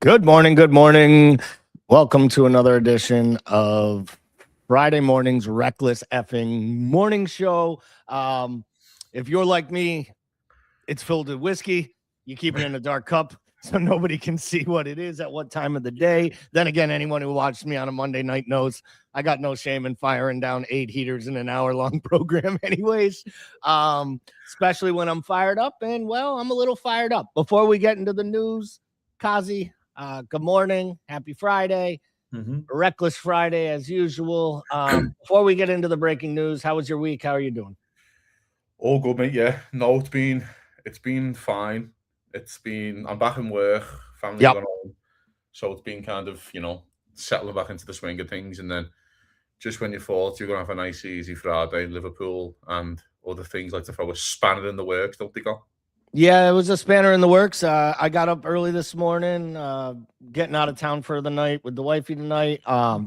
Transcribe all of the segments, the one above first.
Good morning. Good morning. Welcome to another edition of Friday morning's Reckless Effing Morning Show. If you're like me, it's filled with whiskey. You keep it in a dark cup so nobody can see what it is at what time of the day. Then again, anyone who watched me on a Monday night knows I got no shame in firing down 8 heaters in an hour-long program anyways, especially when I'm fired up. And, well, I'm a little fired up. Before we get into the news, Cozzy, good morning. Happy Friday. Reckless Friday as usual. Before we get into the breaking news, how was your week? How are you doing? All good, mate. Yeah. No, it's been fine. I'm back in work, family's Yep. gone home. So it's been kind of, settling back into the swing of things. And then just when you thought you're gonna have a nice easy Friday, Liverpool and other things like to throw a spanner in the works, don't they go? Yeah, it was a spanner in the works. I got up early this morning, getting out of town for the night with the wifey tonight.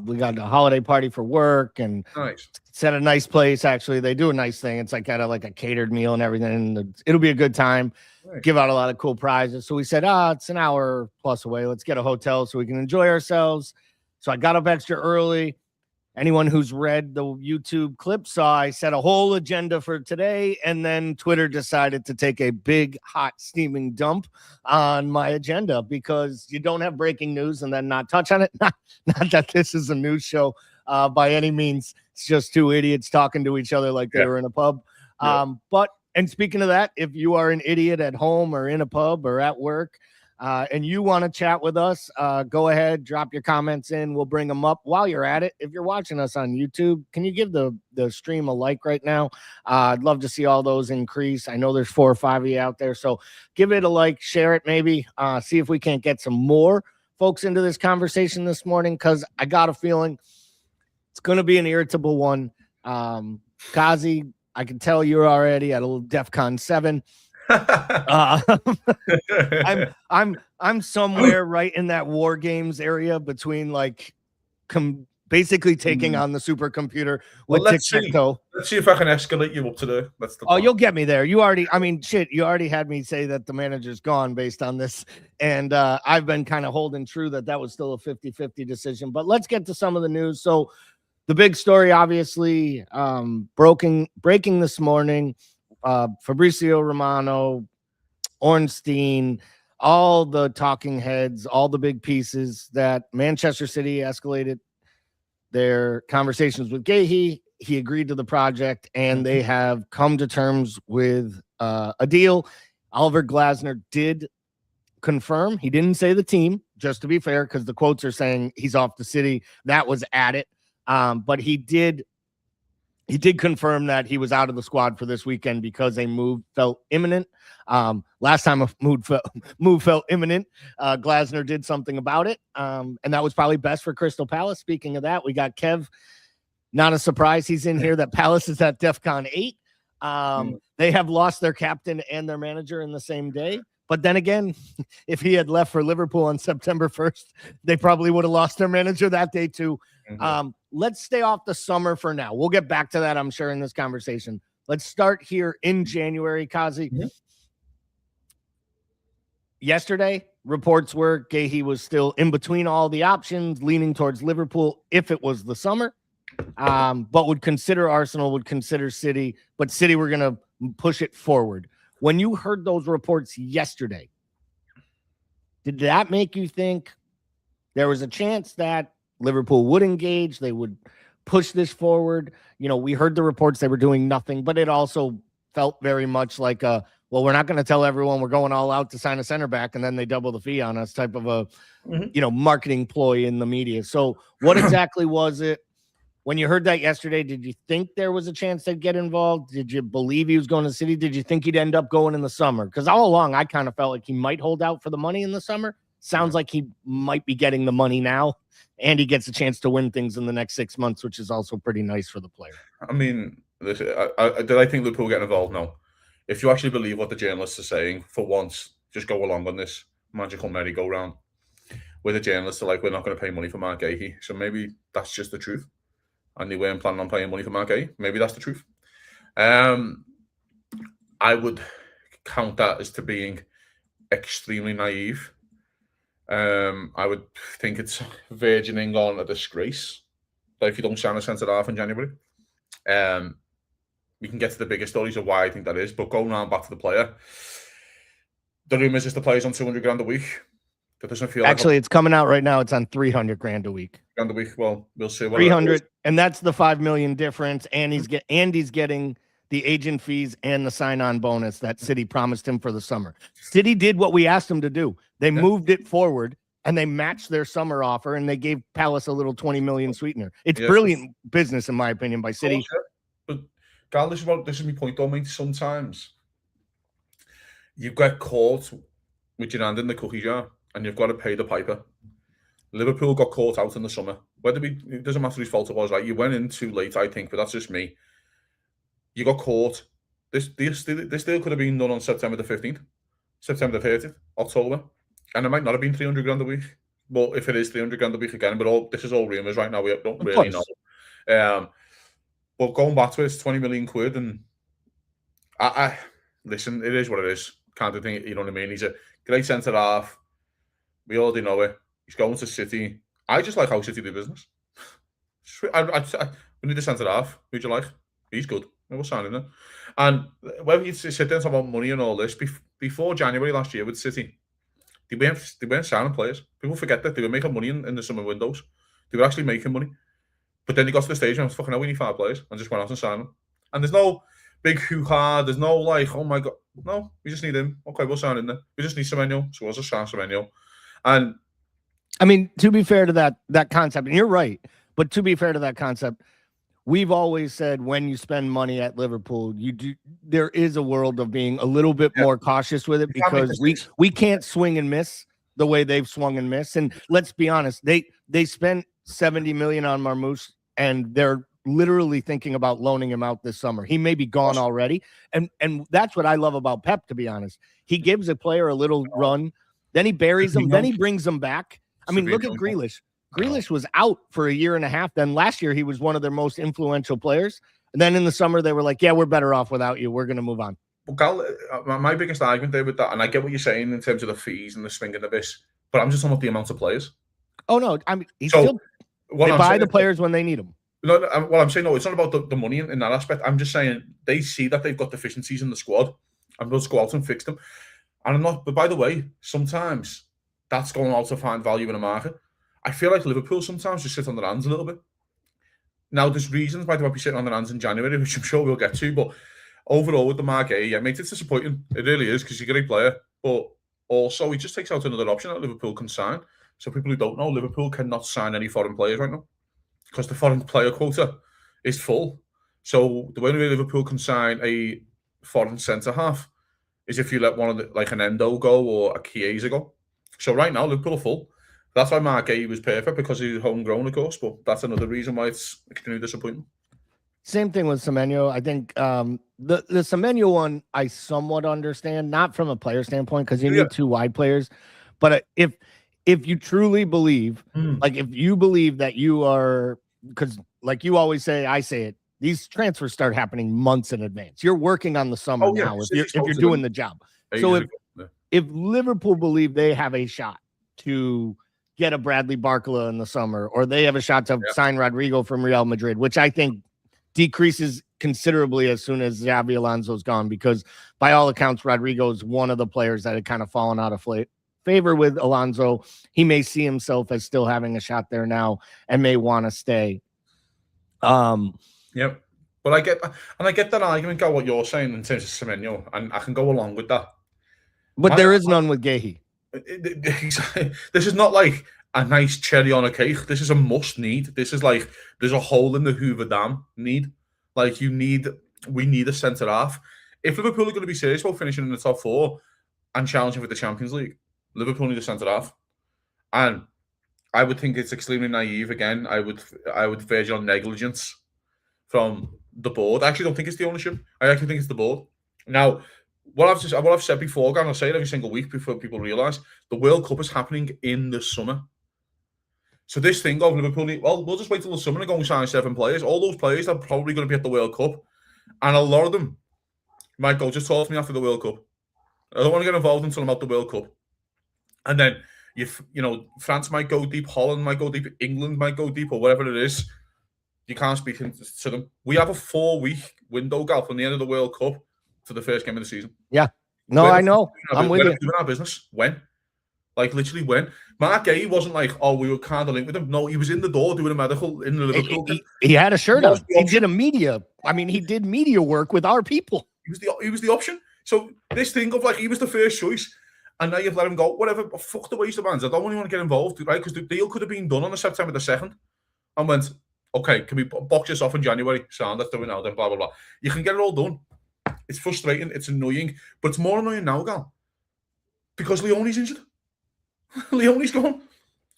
We got a holiday party for work and Nice. it's at a nice place. Actually, they do a nice thing. It's like at a catered meal and everything. And it'll be a good time. Nice. Give out a lot of cool prizes. So we said, it's an hour plus away. Let's get a hotel so we can enjoy ourselves. So I got up extra early. Anyone who's read the YouTube clip saw I set a whole agenda for today, and then Twitter decided to take a big, hot, steaming dump on my agenda because you don't have breaking news and then not touch on it. Not that this is a news show by any means. It's just two idiots talking to each other like they were in a pub. And speaking of that, if you are an idiot at home or in a pub or at work, and you want to chat with us, go ahead, drop your comments in. We'll bring them up while you're at it. If you're watching us on YouTube, can you give the stream a like right now? I'd love to see all those increase. I know there's 4 or 5 of you out there, so give it a like, share it maybe, see if we can't get some more folks into this conversation this morning, because I got a feeling it's going to be an irritable one. Cozzy, I can tell you're already at a little DEFCON 7. I'm somewhere right in that war games area between basically taking on the supercomputer with tic-tac-toe. Let's see if I can escalate you up to the. You'll get me there. You already had me say that the manager's gone based on this, and I've been kind of holding true that was still a 50-50 decision. But let's get to some of the news. So the big story, obviously, breaking this morning. Fabrizio Romano, Ornstein, all the talking heads, all the big pieces that Manchester City escalated their conversations with Guehi. He agreed to the project, and they have come to terms with a deal. Oliver Glasner did confirm. He didn't say the team, just to be fair, because the quotes are saying he's off the City. That was at it. But he did confirm that he was out of the squad for this weekend because a move felt imminent. Last time a move felt imminent, Glasner did something about it, and that was probably best for Crystal Palace. Speaking of that, we got Kev. Not a surprise he's in here that Palace is at DEFCON 8. They have lost their captain and their manager in the same day. But then again, if he had left for Liverpool on September 1st, they probably would have lost their manager that day too. Let's stay off the summer for now. We'll get back to that, I'm sure, in this conversation. Let's start here in January, Cozzy. Yesterday, reports were Guehi was still in between all the options, leaning towards Liverpool if it was the summer, but would consider Arsenal, would consider City, but City were going to push it forward. When you heard those reports yesterday, did that make you think there was a chance that Liverpool would engage, they would push this forward? We heard the reports they were doing nothing, but it also felt very much like we're not going to tell everyone we're going all out to sign a center back and then they double the fee on us type of a marketing ploy in the media. So what exactly was it? When you heard that yesterday, did you think there was a chance they'd get involved? Did you believe he was going to City? Did you think he'd end up going in the summer? Because all along, I kind of felt like he might hold out for the money in the summer. Sounds like he might be getting the money now, and he gets a chance to win things in the next 6 months, which is also pretty nice for the player. I mean, listen, did I think Liverpool get involved? No. If you actually believe what the journalists are saying, for once, just go along on this magical merry-go-round. Where the journalists are like, we're not going to pay money for Marc Guehi. So maybe that's just the truth. And they weren't planning on paying money for Marc Guehi. Maybe that's the truth. I would count that as to being extremely naive. I would think it's verging on a disgrace. But if you don't sign a centre half in January, we can get to the bigger stories of why I think that is. But going on back to the player, the rumours is the player's on 200 grand a week. That doesn't feel actually like it's coming out right now. It's on 300 grand a week. grand a week. Well, we'll see. 300, and that's the 5 million difference. And he's getting the agent fees and the sign-on bonus that City promised him for the summer. City did what we asked them to do. They moved it forward and they matched their summer offer and they gave Palace a little 20 million sweetener. It's brilliant business, in my opinion, by City. But Gal, this is my point, though, mate. Sometimes you get caught with your hand in the cookie jar and you've got to pay the piper. Liverpool got caught out in the summer. It doesn't matter whose fault it was, right? You went in too late, I think, but that's just me. You got caught. This deal could have been done on September the 15th, September the 30th, October. And it might not have been 300 grand a week. But if it is 300 grand a week again, but this is all rumours right now. We don't really know. But going back to it, it's 20 million quid. And I listen, it is what it is. Kind of thing, you know what I mean? He's a great centre half. We already know it. He's going to City. I just like how City do business. We need a centre half. Who'd you like? He's good. We'll sign him then. And whether you sit there and talk about money and all this, before January last year with City, they weren't signing players. People forget that they were making money in the summer windows. They were actually making money. But then they got to the stage and fucking hell, we need 5 players, and just went out and signed them. And there's no big hoo-ha. There's no like, oh my God. No, we just need him. Okay, we'll sign him there. We just need Semenyo. So we'll just sign Semenyo. And I mean, to be fair to that concept, and you're right, but to be fair to that concept, we've always said when you spend money at Liverpool, there is a world of being a little bit more cautious with it because we can't swing and miss the way they've swung and missed. And let's be honest, they spent 70 million on Marmoush and they're literally thinking about loaning him out this summer. He may be gone already. And that's what I love about Pep, to be honest. He gives a player a little run, then he buries them, then he brings them back. I mean, look at Grealish. Grealish was out for a year and a half. Then last year, he was one of their most influential players. And then in the summer, they were like, yeah, we're better off without you. We're going to move on. Well, Gal, my biggest argument there with that, and I get what you're saying in terms of the fees and the swing and the this, but I'm just talking about the amount of players. Oh, no. I mean, they buy the players when they need them. No, what I'm saying, no, it's not about the money in that aspect. I'm just saying they see that they've got deficiencies in the squad and they'll go out and fix them. And but by the way, sometimes that's going out to find value in the market. I feel like Liverpool sometimes just sit on their hands a little bit. Now, there's reasons why they might be sitting on their hands in January, which I'm sure we'll get to. But overall, with the Marc, yeah, mate, it's disappointing. It really is, because he's a great player. But also, he just takes out another option that Liverpool can sign. So people who don't know, Liverpool cannot sign any foreign players right now because the foreign player quota is full. So the way Liverpool can sign a foreign centre-half is if you let one of the, like an Endo go or a Chiesa go. So right now, Liverpool are full. That's why Marc was perfect, because he's homegrown, of course, but that's another reason why it's extremely disappointing. Same thing with Semenyo. I think the Semenyo one I somewhat understand, not from a player standpoint, because you need 2 wide players. But if you truly believe, like if you believe that you are, because like you always say, I say it, these transfers start happening months in advance. You're working on the summer now if you're doing the job. So if Liverpool believe they have a shot to get a Bradley Barcola in the summer, or they have a shot to sign Rodrigo from Real Madrid, which I think decreases considerably as soon as Xabi Alonso's gone, because by all accounts, Rodrigo is one of the players that had kind of fallen out of favor with Alonso. He may see himself as still having a shot there now and may want to stay. Yep. But I get that argument, Gal, what you're saying in terms of Semenyo, and I can go along with that. But there is none with Guehi. This is not like a nice cherry on a cake. This is a must need. This is like there's a hole in the Hoover Dam need. Like we need a centre half. If Liverpool are going to be serious about finishing in the top 4 and challenging for the Champions League, Liverpool need a centre half. And I would think it's extremely naive. Again, I would verge on negligence from the board. I actually don't think it's the ownership. I actually think it's the board. Now, what I've said before, and I'll say it every single week before people realise, the World Cup is happening in the summer. So this thing of Liverpool, we'll just wait till the summer and go and sign 7 players. All those players are probably going to be at the World Cup. And a lot of them might go, just talk to me after the World Cup. I don't want to get involved until I'm at the World Cup. And then France might go deep, Holland might go deep, England might go deep, or whatever it is. You can't speak to them. We have a 4-week window, Gal, from the end of the World Cup to the first game of the season. Yeah. No, I know. I'm with you. Doing our business. When? Like, literally when? Marc Guehi wasn't like, oh, we were kind of linked with him. No, he was in the door doing a medical in the Liverpool. He had a shirt on. He did he did media work with our people. He was the option. So this thing of like, he was the first choice. And now you've let him go. Whatever. Fuck the waste of hands. I don't really want to get involved, right? Because the deal could have been done on the September the 2nd. And went, okay, can we box this off in January? Sound, let's do it now, then blah, blah, blah. You can get it all done. It's frustrating. It's annoying. But it's more annoying now, Gal. Because Leone's injured. Leone's gone.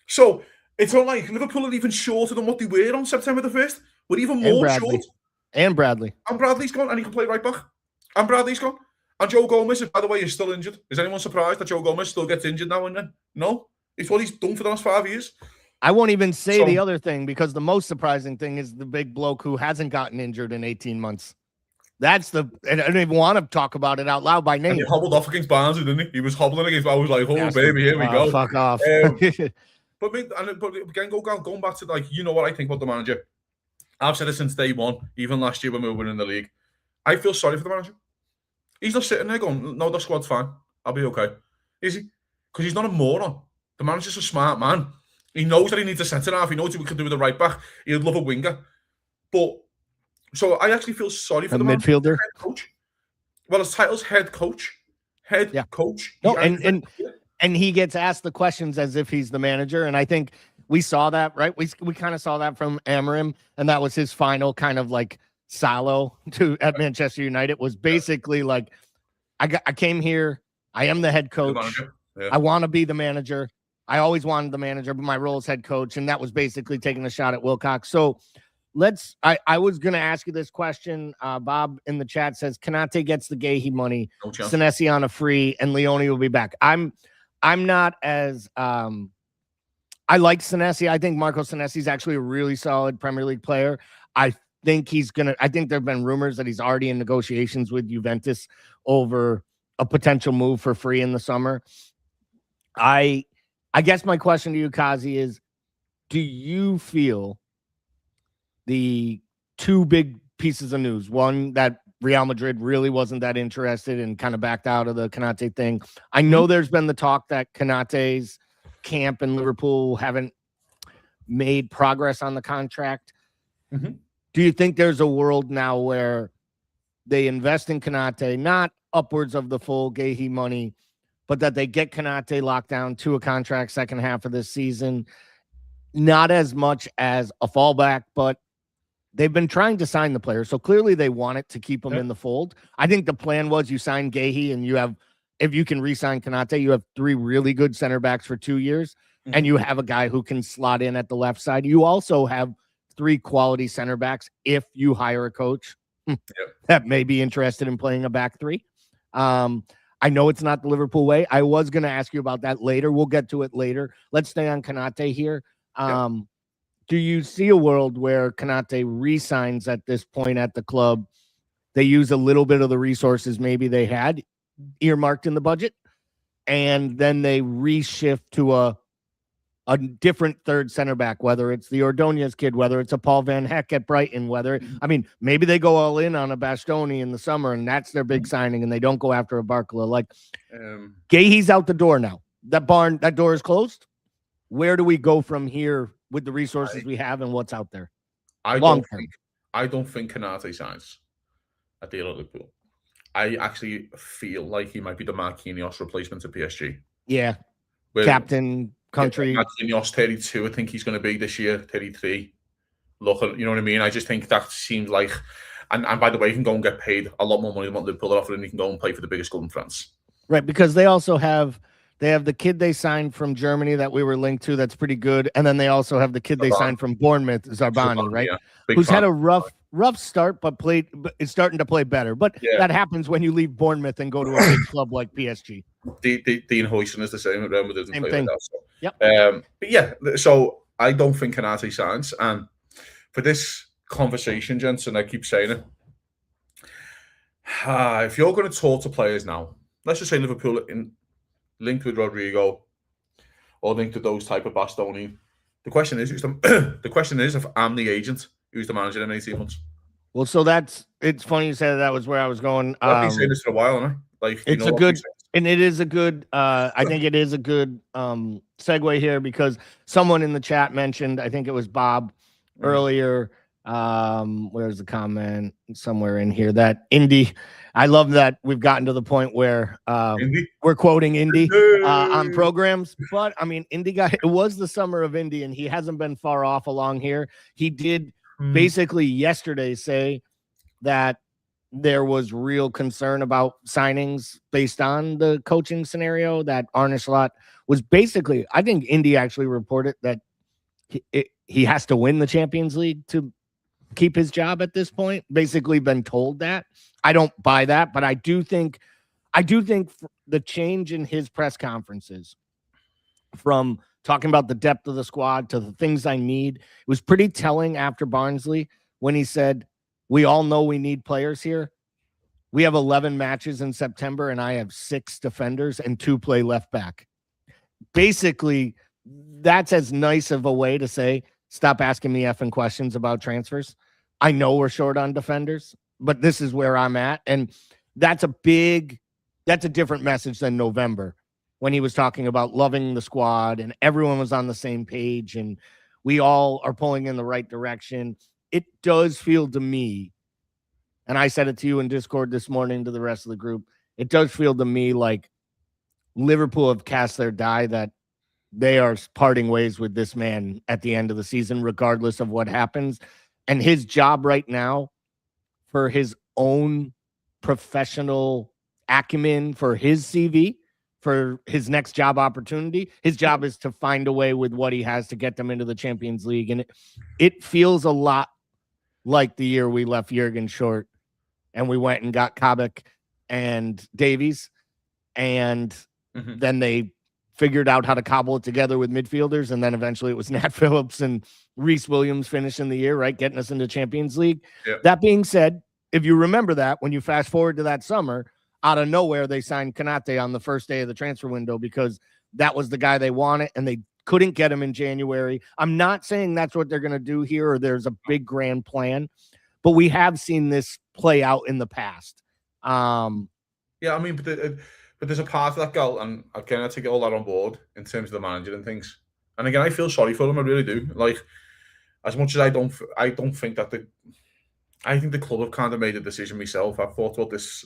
So it's not like Liverpool are even shorter than what they were on September the 1st. We're even more short. And Bradley. And Bradley's gone, and he can play right back. And Bradley's gone. And Joe Gomez, by the way, is still injured. Is anyone surprised that Joe Gomez still gets injured now and then? No. It's what he's done for the last 5 years. I won't even say the other thing, because the most surprising thing is the big bloke who hasn't gotten injured in 18 months. And I don't even want to talk about it out loud by name. And he hobbled off against Barnsley, didn't he? He was hobbling against. I was like, "Oh, baby, here we go." Fuck off. But again, going back to like, what I think about the manager. I've said it since day one, even last year when we were winning the league. I feel sorry for the manager. He's not sitting there going, "No, the squad's fine. I'll be okay." Is he? Because he's not a moron. The manager's a smart man. He knows that he needs a centre half. He knows what we can do with the right back. He'd love a winger, but. So I actually feel sorry for the midfielder, head coach. Well, his title's head coach. Coach. No, and he gets asked the questions as if he's the manager, and I think we saw that, right? We kind of saw that from Amorim, and that was his final kind of like salo at Manchester United. Was basically like, I came here, I am the head coach, I want to be the manager. I always wanted the manager, but my role is head coach, and that was basically taking a shot at Wilcox. So. I was going to ask you this question. Bob in the chat says, Konate gets the Guehi money, Senesi on a free, and Leone will be back. I'm not as, I like Senesi. I think Marco Senesi is actually a really solid Premier League player. I think there have been rumors that he's already in negotiations with Juventus over a potential move for free in the summer. I guess my question to you, Cozzy, is, do you feel the two big pieces of news? One, that Real Madrid really wasn't that interested and kind of backed out of the Konate thing. I know there's been the talk that Konate's camp and Liverpool haven't made progress on the contract. Mm-hmm. Do you think there's a world now where they invest in Konate, not upwards of the full Guehi money, but that they get Konate locked down to a contract second half of this season? Not as much as a fallback, but they've been trying to sign the player, so clearly they want it to keep him in the fold. I think the plan was you sign Guehi, and you have, if you can re-sign Konate, you have 3 really good center backs for 2 years, and you have a guy who can slot in at the left side. You also have 3 quality center backs if you hire a coach that may be interested in playing a back 3. I know it's not the Liverpool way. I was going to ask you about that later. We'll get to it later. Let's stay on Konate here. Do you see a world where Konate re-signs at this point at the club? They use a little bit of the resources maybe they had earmarked in the budget, and then they reshift to a different third center back, whether it's the Ordonez kid, whether it's a Paul Van Heck at Brighton, maybe they go all in on a Bastoni in the summer, and that's their big signing, and they don't go after a Barcola. Like, Guehi's out the door now. That door is closed. Where do we go from here with the resources we have and what's out there? I don't think Konate signs a deal at Liverpool. I actually feel like he might be the Marquinhos replacement to PSG. Yeah. Captain, country. Marquinhos, 32, I think he's going to be this year, 33. Look, you know what I mean? I just think that seems like, and by the way, he can go and get paid a lot more money than what Liverpool are offering, and he can go and play for the biggest club in France. Right, because they also have the kid they signed from Germany that we were linked to that's pretty good. And then they also have the kid they signed from Bournemouth, Zarbani, right? Yeah. Who's had a rough start, but is starting to play better. But that happens when you leave Bournemouth and go to a big club like PSG. Dean Huijsen is the same at Real Madrid. Same thing. Like so. Yep. But yeah, so I don't think Konate signs. And for this conversation, gents, and I keep saying it, if you're going to talk to players now, let's just say Liverpool linked with Rodrigo, or linked to those type of Bastoni. The question is, the question is if I'm the agent, who's the manager in 18 months? Well, so it's funny you said that was where I was going. I've been saying this for a while, haven't I? Like, it's a good, and it is a good, I think it is a good segue here, because someone in the chat mentioned, I think it was Bob earlier. Where's the comment? Somewhere in here, that Indy. I love that we've gotten to the point where we're quoting Indy on programs. But I mean, Indy it was the summer of Indy, and he hasn't been far off along here. He did basically yesterday say that there was real concern about signings based on the coaching scenario, that Arne was basically, I think Indy actually reported that he has to win the Champions League to keep his job at this point. Basically been told that. I don't buy that, but I do think the change in his press conferences, from talking about the depth of the squad to the things I need, it was pretty telling after Barnsley when he said, we all know we need players here. We have 11 matches in September, and I have 6 defenders and 2 play left back. Basically, that's as nice of a way to say, stop asking me effing questions about transfers. I know we're short on defenders, but this is where I'm at. And that's a different message than November, when he was talking about loving the squad and everyone was on the same page and we all are pulling in the right direction. It does feel to me, and I said it to you in Discord this morning to the rest of the group, it does feel to me like Liverpool have cast their die, that they are parting ways with this man at the end of the season, regardless of what happens. And his job right now, for his own professional acumen, for his CV, for his next job opportunity, his job is to find a way with what he has to get them into the Champions League. And it feels a lot like the year we left Jurgen short and we went and got Kabak and Davies, and then they figured out how to cobble it together with midfielders, and then eventually it was Nat Phillips and Reece Williams finishing the year, right, getting us into Champions League. Yep. That being said, if you remember that, when you fast forward to that summer, out of nowhere, they signed Konate on the first day of the transfer window because that was the guy they wanted, and they couldn't get him in January. I'm not saying that's what they're going to do here, or there's a big grand plan, but we have seen this play out in the past. Yeah, I mean, but there's a part of that goal, and again, I take all that on board in terms of the manager and things. And again, I feel sorry for him. I really do. Like, as much as I don't think that I think the club have kind of made a decision myself. I've thought about this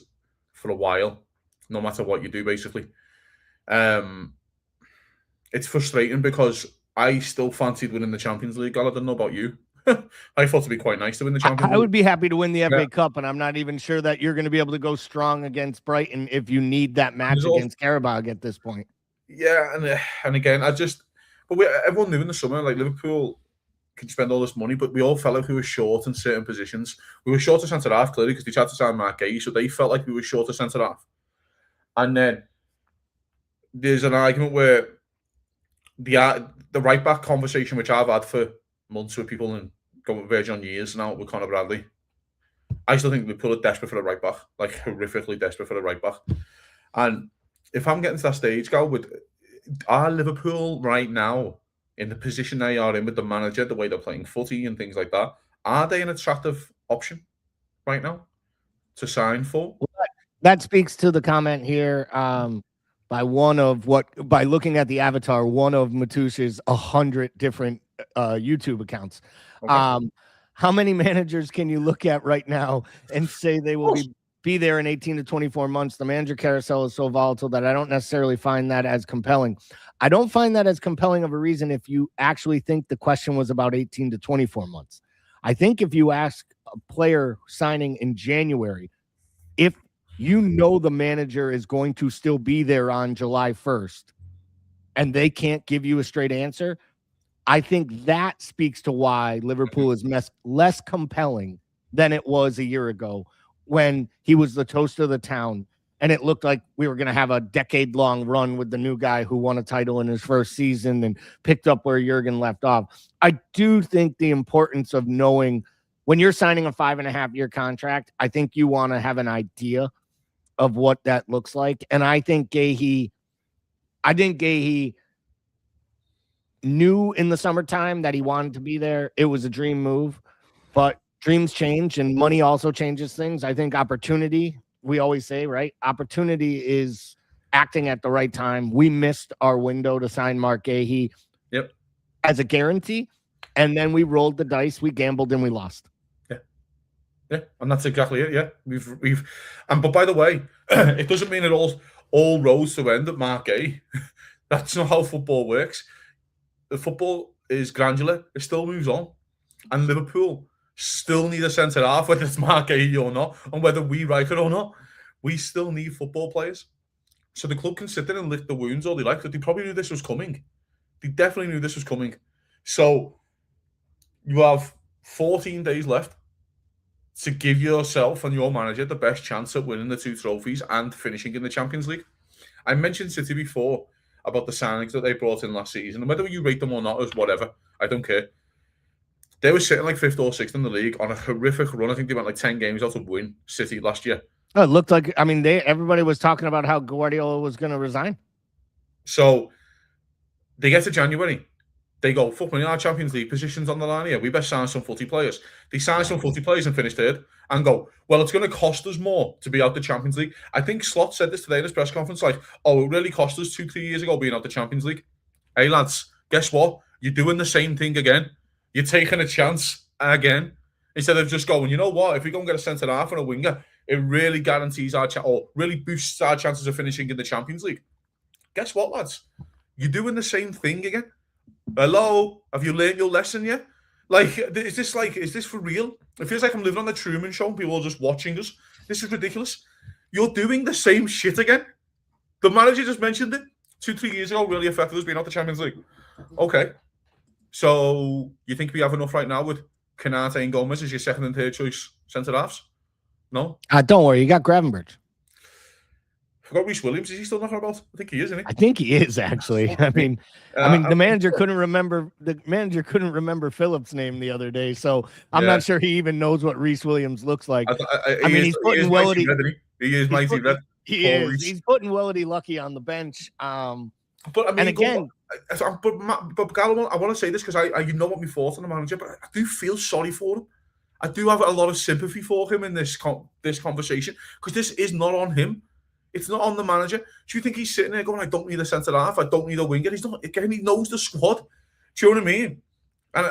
for a while, no matter what you do, basically. It's frustrating because I still fancied winning the Champions League. I don't know about you. I thought it'd be quite nice to win the Champions League. I would be happy to win the FA Cup, and I'm not even sure that you're going to be able to go strong against Brighton if you need that match against Qarabağ at this point. Yeah, and again, everyone knew in the summer, like, Liverpool can spend all this money, but we all felt like we were short in certain positions. We were short of centre-half, clearly, because they tried to sign Marc, so they felt like we were short of centre-half. And then there's an argument where the right-back conversation, which I've had for months with people and verging on years now with Conor Bradley, I still think Liverpool are desperate for a right-back, like horrifically desperate for a right-back. And if I'm getting to that stage, are Liverpool right now in the position they are in with the manager, the way they're playing footy and things like that, are they an attractive option right now to sign for? Well, that speaks to the comment here by looking at the avatar, one of Matush's 100 different YouTube accounts. Okay. How many managers can you look at right now and say they will be there in 18 to 24 months? The manager carousel is so volatile that I don't necessarily find that as compelling. I don't find that as compelling of a reason if you actually think the question was about 18 to 24 months. I think if you ask a player signing in January, if you know the manager is going to still be there on July 1st and they can't give you a straight answer, I think that speaks to why Liverpool is less compelling than it was a year ago when he was the toast of the town and it looked like we were going to have a decade-long run with the new guy who won a title in his first season and picked up where Jurgen left off. I do think the importance of knowing when you're signing a 5.5-year contract, I think you want to have an idea of what that looks like. And I think Guehi knew in the summertime that he wanted to be there. It was a dream move, but dreams change and money also changes things. I think opportunity, we always say, right? Opportunity is acting at the right time. We missed our window to sign Marc Guehi as a guarantee, and then we rolled the dice, we gambled, and we lost. Yeah, and that's exactly it. Yeah, but by the way, it doesn't mean it all roads to end at Marc Guehi. That's not how football works. The football is granular. It still moves on, and Liverpool still need a centre half, whether it's Marc Guehi or not, and whether we like it or not. We still need football players. So the club can sit there and lick the wounds all they like, but they probably knew this was coming. They definitely knew this was coming. So you have 14 days left to give yourself and your manager the best chance at winning the 2 trophies and finishing in the Champions League. I mentioned City before about the signings that they brought in last season, and whether you rate them or not is whatever. I don't care. They were sitting like 5th or 6th in the league on a horrific run. I think they went like 10 games out to win City last year. Oh, it looked like, everybody was talking about how Guardiola was going to resign. So they get to January. They go, fuck me, our Champions League positions on the line here. We best sign some footy players. They sign some footy players and finish third and go, well, it's going to cost us more to be out the Champions League. I think Slot said this today in his press conference, like, it really cost us 2-3 years ago being out the Champions League. Hey, lads, guess what? You're doing the same thing again. You're taking a chance again. Instead of just going, you know what? If we go and get a centre half and a winger, it really guarantees or really boosts our chances of finishing in the Champions League. Guess what, lads? You're doing the same thing again. Hello, have you learned your lesson yet? Like, is this for real? It feels like I'm living on the Truman Show and people are just watching us. This is ridiculous. You're doing the same shit again. The manager just mentioned it 2-3 years ago, really affected us being out the Champions League. Okay. So, you think we have enough right now with Kanate and Gomez as your second and third choice centre-halves? No? Don't worry, you got Gravenberch. I forgot Reece Williams. Is he still knocking about? I think he is, isn't he? I think he is, actually. I mean, the manager couldn't remember Phillips' name the other day, so I'm not sure he even knows what Reece Williams looks like. He's putting Willity. He is mighty red. He is. He's putting Willity Lucky on the bench. But I mean, and again, but Gallo, I want to say this because I you know what my thoughts on the manager, but I do feel sorry for him. I do have a lot of sympathy for him in this conversation because this is not on him. It's not on the manager. Do you think he's sitting there going, I don't need a centre-half, I don't need a winger? He's not. Again, he knows the squad. Do you know what I mean? And,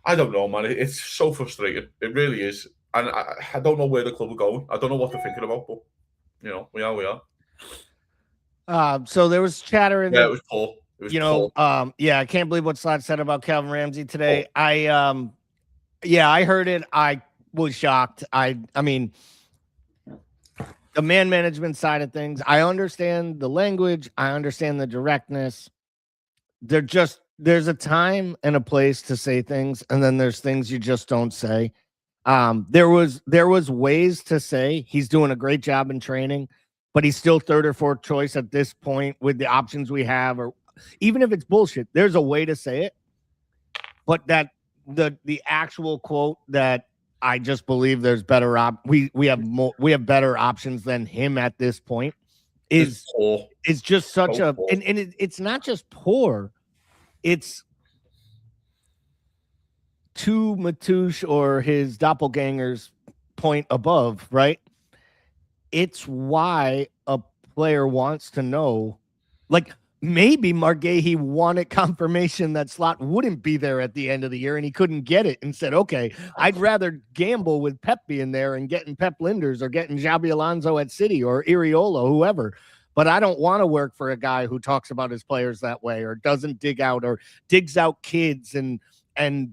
I don't know, man. It's so frustrating. It really is. And I don't know where the club are going. I don't know what they're thinking about, but, we are. So there was chatter in it was poor. It was poor. I can't believe what Slot said about Calvin Ramsey today. Oh. I heard it. I was shocked. I mean, the man management side of things, I understand the language. I understand the directness. There's a time and a place to say things, and then there's things you just don't say. There was ways to say he's doing a great job in training, but he's still third or fourth choice at this point with the options we have, or even if it's bullshit, there's a way to say it. But that the actual quote that I just believe there's better we have better options than him at this point is just such so a and it's not just poor, it's to Matouche or his doppelganger's point above, right? It's why a player wants to know, like, maybe Marc Guehi wanted confirmation that Slot wouldn't be there at the end of the year and he couldn't get it and said, okay, I'd rather gamble with Pep being there and getting Pep Linders or getting Xabi Alonso at City or Iriolo, whoever. But I don't want to work for a guy who talks about his players that way or doesn't dig out or digs out kids and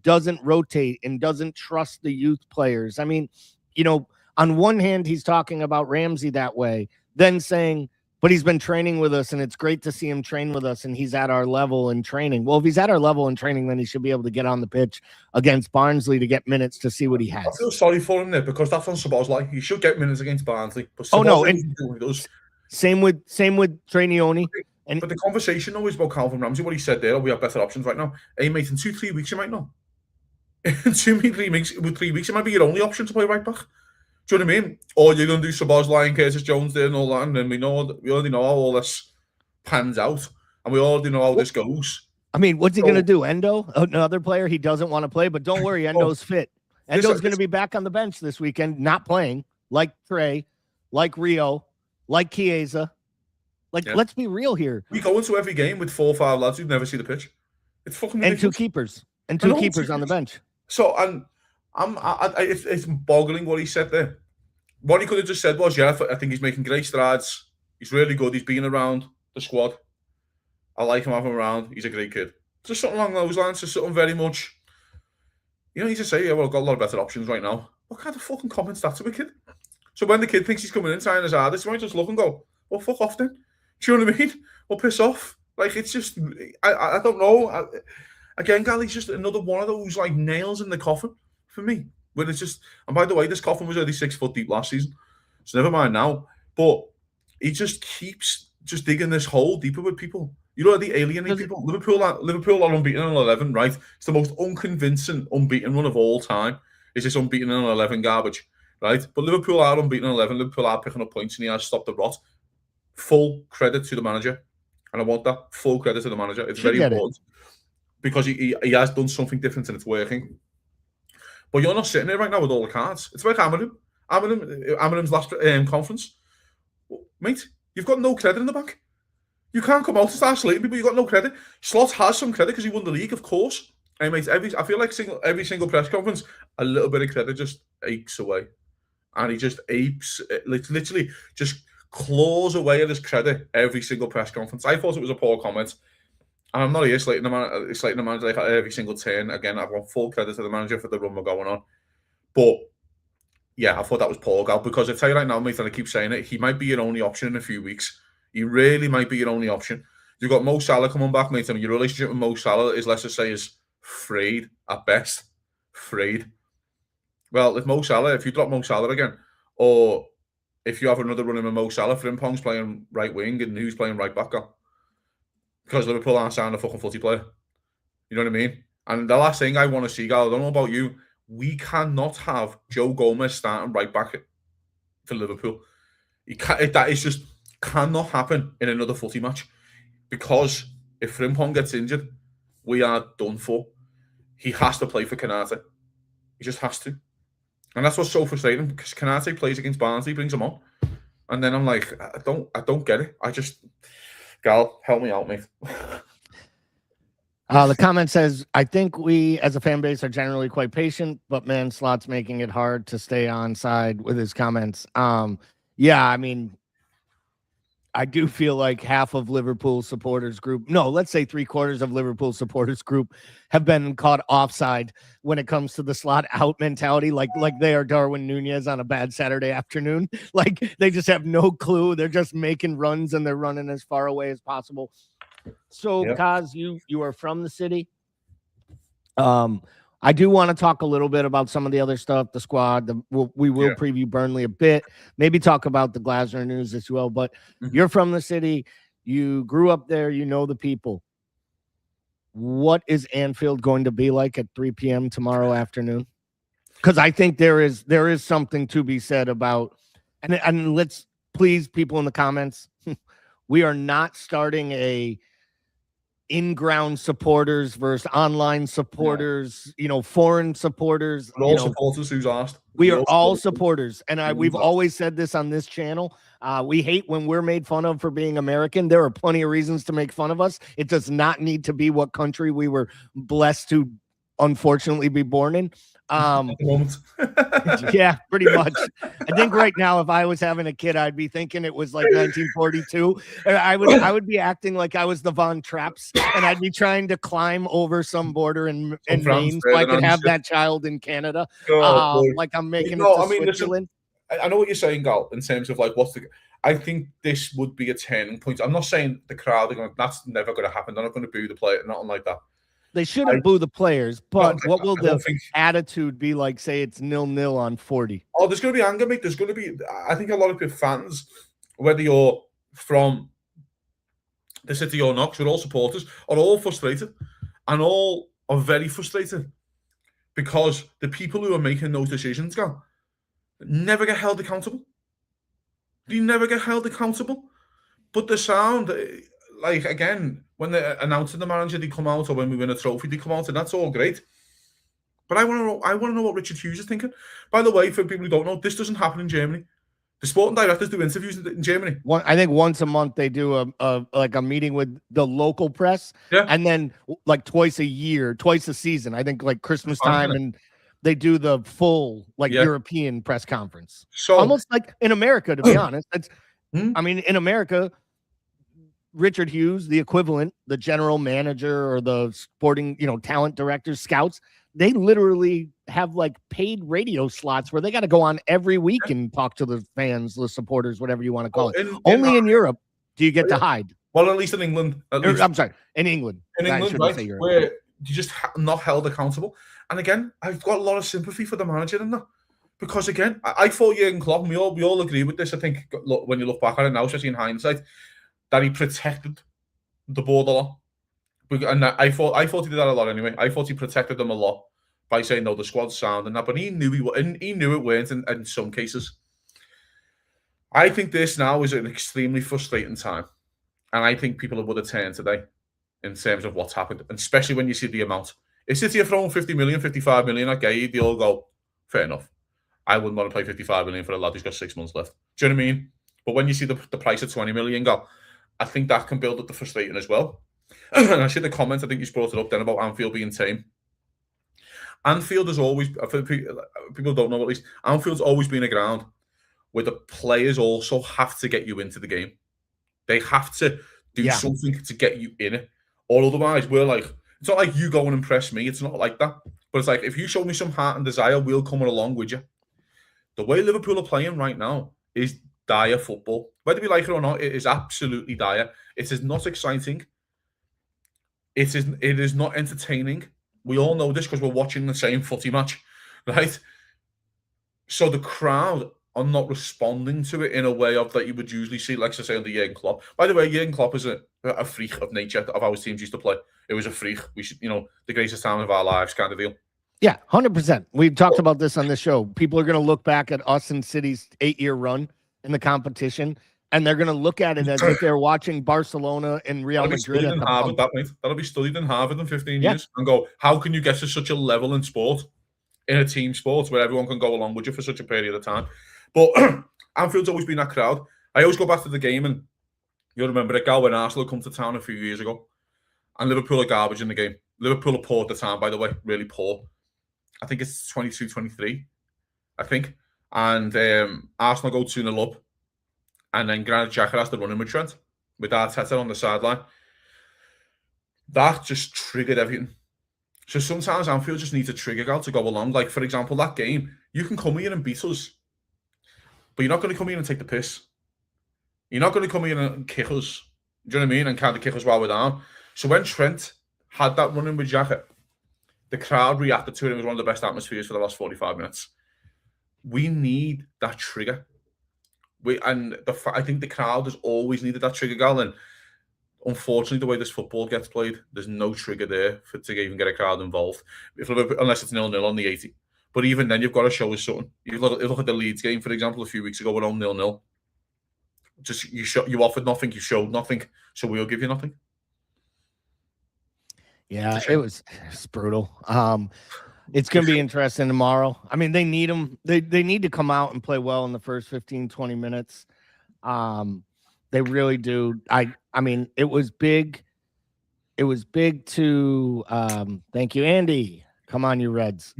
doesn't rotate and doesn't trust the youth players. I mean, on one hand, he's talking about Ramsey that way, then saying, but he's been training with us, and it's great to see him train with us, and he's at our level in training. Well, if he's at our level in training, then he should be able to get on the pitch against Barnsley to get minutes to see what he has. I feel sorry for him there because that's on Szoboszlai. He should get minutes against Barnsley. But same with Trainioni. But the conversation always about Calvin Ramsey, what he said there, we have better options right now. Hey, mate, in 2-3 weeks, you might know. In 2-3 weeks, it might be your only option to play right back. Do you know what I mean? Or you're going to do Szoboszlai and Curtis Jones there and all that, and then we already know how all this pans out, and we already know how this goes. I mean, what's he going to do? Endo, another player he doesn't want to play, but don't worry, Endo's fit. Endo's going to be back on the bench this weekend, not playing, like Trey, like Rio, like Chiesa. Let's be real here. We go into every game with 4 or 5 lads who'd never see the pitch. It's fucking ridiculous. And 2 keepers. And 2 keepers on the bench. So, it's boggling what he said there. What he could have just said was, I think he's making great strides. He's really good. He's been around the squad. I like him having him around. He's a great kid. Just something along those lines. Just something very much. You just say, I've got a lot of better options right now. What kind of fucking comments that to a kid? So when the kid thinks he's coming in trying his hardest, he might just look and go, well, fuck off then. Do you know what I mean? Or piss off. It's just, I don't know. Again, Galley's just another one of those nails in the coffin for me. Where it's just, and by the way, this coffin was only 6 foot deep last season. So never mind now. But he just keeps just digging this hole deeper with people. They alienate people. Liverpool are unbeaten in 11, right? It's the most unconvincing unbeaten run of all time. Is this unbeaten in 11 garbage, right? But Liverpool are unbeaten in 11. Liverpool are picking up points and he has stopped the rot. Full credit to the manager. And I want that. Full credit to the manager. It's very important. Because he has done something different and it's working. But you're not sitting there right now with all the cards. It's like Amarim's last conference. Mate, you've got no credit in the bank. You can't come out and start slating people. You've got no credit. Slot has some credit because he won the league, of course. And mate, I feel like every single press conference, a little bit of credit just aches away. And he just apes, literally just claws away at his credit every single press conference. I thought it was a poor comment. And I'm not here slating the manager at every single turn. Again, I want full credit to the manager for the run we're going on. But yeah, I thought that was poor, Gal, because I tell you right now, mate, and I keep saying it, he might be your only option in a few weeks. He really might be your only option. You've got Mo Salah coming back, mate, and your relationship with Mo Salah is, let's just say, is frayed at best. Frayed. Well, if you drop Mo Salah again, or if you have another run in with Mo Salah, Frimpong's playing right wing and who's playing right back, Gal? Because Liverpool aren't signing a fucking footy player. You know what I mean? And the last thing I want to see, Gal, I don't know about you, we cannot have Joe Gomez starting right back for Liverpool. That is just cannot happen in another footy match. Because if Frimpong gets injured, we are done for. He has to play for Canate. He just has to. And that's what's so frustrating, because Canate plays against Barnsley, brings him on. And then I'm like, I don't get it. Gal, help me out, mate. The comment says, I think we as a fan base are generally quite patient, but man, Slot's making it hard to stay on side with his comments. Yeah, I mean, I do feel like half of Liverpool supporters group, no, let's say 3/4 of Liverpool supporters group have been caught offside when it comes to the Slot out mentality, like they are Darwin Nunez on a bad Saturday afternoon. Like they just have no clue. They're just making runs and they're running as far away as possible. So, Coz, you are from the city. I do want to talk a little bit about some of the other stuff, the squad. We will preview Burnley a bit, maybe talk about the Glasner news as well. But you're from the city. You grew up there. You know the people. What is Anfield going to be like at 3 p.m. tomorrow afternoon? Because I think there is something to be said about, and let's please, people in the comments, we are not starting a in-ground supporters versus online supporters, foreign supporters. We're all supporters who's asked. We are all supporters. And we've always said this on this channel. We hate when we're made fun of for being American. There are plenty of reasons to make fun of us. It does not need to be what country we were blessed to unfortunately be born in. Yeah, pretty much. I think right now, if I was having a kid, I'd be thinking it was like 1942. I would be acting like I was the Von Trapps, and I'd be trying to climb over some border in Maine so I could have that child in Canada. Like I'm making it to Switzerland. Listen, I know what you're saying, Gal, in terms of like I think this would be a turning point. I'm not saying the crowd are going. That's never going to happen. They're not going to boo the player, nothing like that. They shouldn't boo the players, but what will the attitude be like? Say it's 0-0 on 40. Oh, there's going to be anger, mate. There's going to be. I think a lot of fans, whether you're from the city or not, 'cause we're all supporters, are all frustrated, and all are very frustrated because the people who are making those decisions never get held accountable. They never get held accountable. But the sound, like again, when they're announcing the manager, they come out, or when we win a trophy, they come out, and that's all great. But I want to know what Richard Hughes is thinking. By the way, for people who don't know, this doesn't happen in Germany. The sporting directors do interviews in Germany. I think once a month they do a meeting with the local press, and then like twice a season. I think like Christmas time, and they do the full European press conference. So almost like in America, to be honest. That's I mean, in America, Richard Hughes, the equivalent, the general manager or the sporting, talent directors, scouts, they literally have like paid radio slots where they got to go on every week and talk to the fans, the supporters, whatever you want to call it. Only in Europe do you get to hide. Well, at least in England. I'm sorry, in England. In England, right, where you just not held accountable. And again, I've got a lot of sympathy for the manager in that. Because again, I thought Jurgen Klopp, and we all agree with this, I think, when you look back at it now, especially in hindsight, that he protected the board a lot. And I thought he did that a lot anyway. I thought he protected them a lot by saying, no, the squad's sound and that, but he knew it weren't in some cases. I think this now is an extremely frustrating time. And I think people would have turned today in terms of what's happened, and especially when you see the amount. If City are throwing 50 million, 55 million at Guehi, they all go, fair enough. I wouldn't want to pay 55 million for a lad who's got 6 months left. Do you know what I mean? But when you see the price of 20 million go, I think that can build up the frustrating as well. And I see the comment, I think you brought it up then about Anfield being tame. Anfield has always, people don't know at least, Anfield's always been a ground where the players also have to get you into the game. They have to do something to get you in it. Or otherwise, we're like, it's not like you go and impress me. It's not like that. But it's like, if you show me some heart and desire, we'll come along with you. The way Liverpool are playing right now is dire football. Whether we like it or not, it is absolutely dire. It is not exciting. It is not entertaining. We all know this because we're watching the same footy match, right? So the crowd are not responding to it in a way of that you would usually see, like I say, under Jurgen Klopp. By the way, Jurgen Klopp is a freak of nature of how his teams used to play. It was a freak. We should, the greatest time of our lives kind of deal. Yeah, 100%. We've talked about this on the show. People are going to look back at us and City's 8-year run in the competition, and they're going to look at it as if they're watching Barcelona and Real Madrid. That'll be studied in Harvard in 15 years and go, how can you get to such a level in sport, in a team sport, where everyone can go along with you for such a period of time? But Anfield's always been that crowd. I always go back to the game, and you'll remember it, Gal, when Arsenal come to town a few years ago, and Liverpool are garbage in the game. Liverpool are poor at the time, by the way, really poor. I think it's 22-23, I think. And Arsenal go 2-0 up. And then Granit Xhaka has to run in with Trent, with Arteta on the sideline. That just triggered everything. So sometimes Anfield just needs a trigger gal to go along. Like, for example, that game, you can come here and beat us, but you're not going to come here and take the piss. You're not going to come here and kick us. Do you know what I mean? And kind of kick us while we're down. So when Trent had that run in with Xhaka, the crowd reacted to it. It was one of the best atmospheres for the last 45 minutes. We need that trigger. I think the crowd has always needed that trigger, gal. And unfortunately, the way this football gets played, there's no trigger there to even get a crowd involved, unless it's 0-0 on the 80. But even then, you've got to show us something. You look at the Leeds game, for example, a few weeks ago, we're on 0-0. Just you offered nothing, you showed nothing, so we'll give you nothing. Yeah, it's brutal. It's going to be interesting tomorrow. I mean, they need them. They need to come out and play well in the first 15, 20 minutes. They really do. I mean, it was big. It was big to thank you, Andy. Come on, you Reds.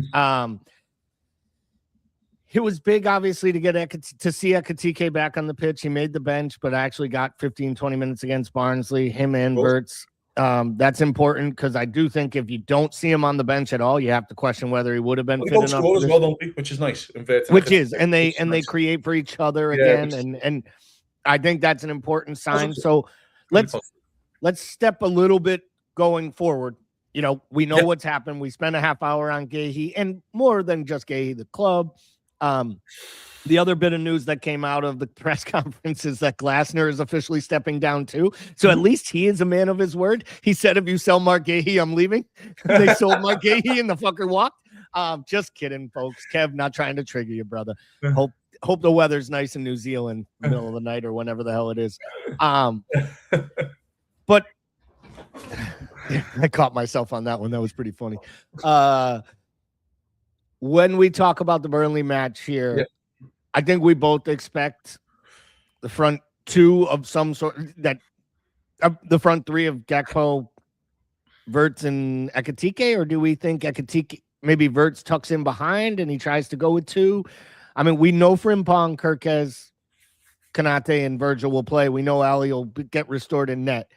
It was big, obviously, to see Ekitike back on the pitch. He made the bench, but actually got 15, 20 minutes against Barnsley, him and Wirtz. That's important because I do think if you don't see him on the bench at all, you have to question whether he would have been fit enough. As well, don't we? Which is nice. They create for each other again, and I think that's an important sign. So let's step a little bit going forward. We know what's happened. We spent a half hour on Guehi, and more than just Guehi, the club. The other bit of news that came out of the press conference is that Glasner is officially stepping down too. So at least he is a man of his word. He said, if you sell Marc Guehi, I'm leaving. They sold Marc Guehi and the fucker walked. Just kidding, folks. Kev, not trying to trigger you, brother. Hope the weather's nice in New Zealand, middle of the night or whenever the hell it is. But I caught myself on that one. That was pretty funny. When we talk about the Burnley match here, I think we both expect the front two of some sort, that the front three of Gakpo, Wirtz, and Ekitike, or do we think Ekitike, maybe Wirtz tucks in behind and he tries to go with two? I mean, we know Frimpong, Kirkez, Konate, and Virgil will play. We know Ali will get restored in net.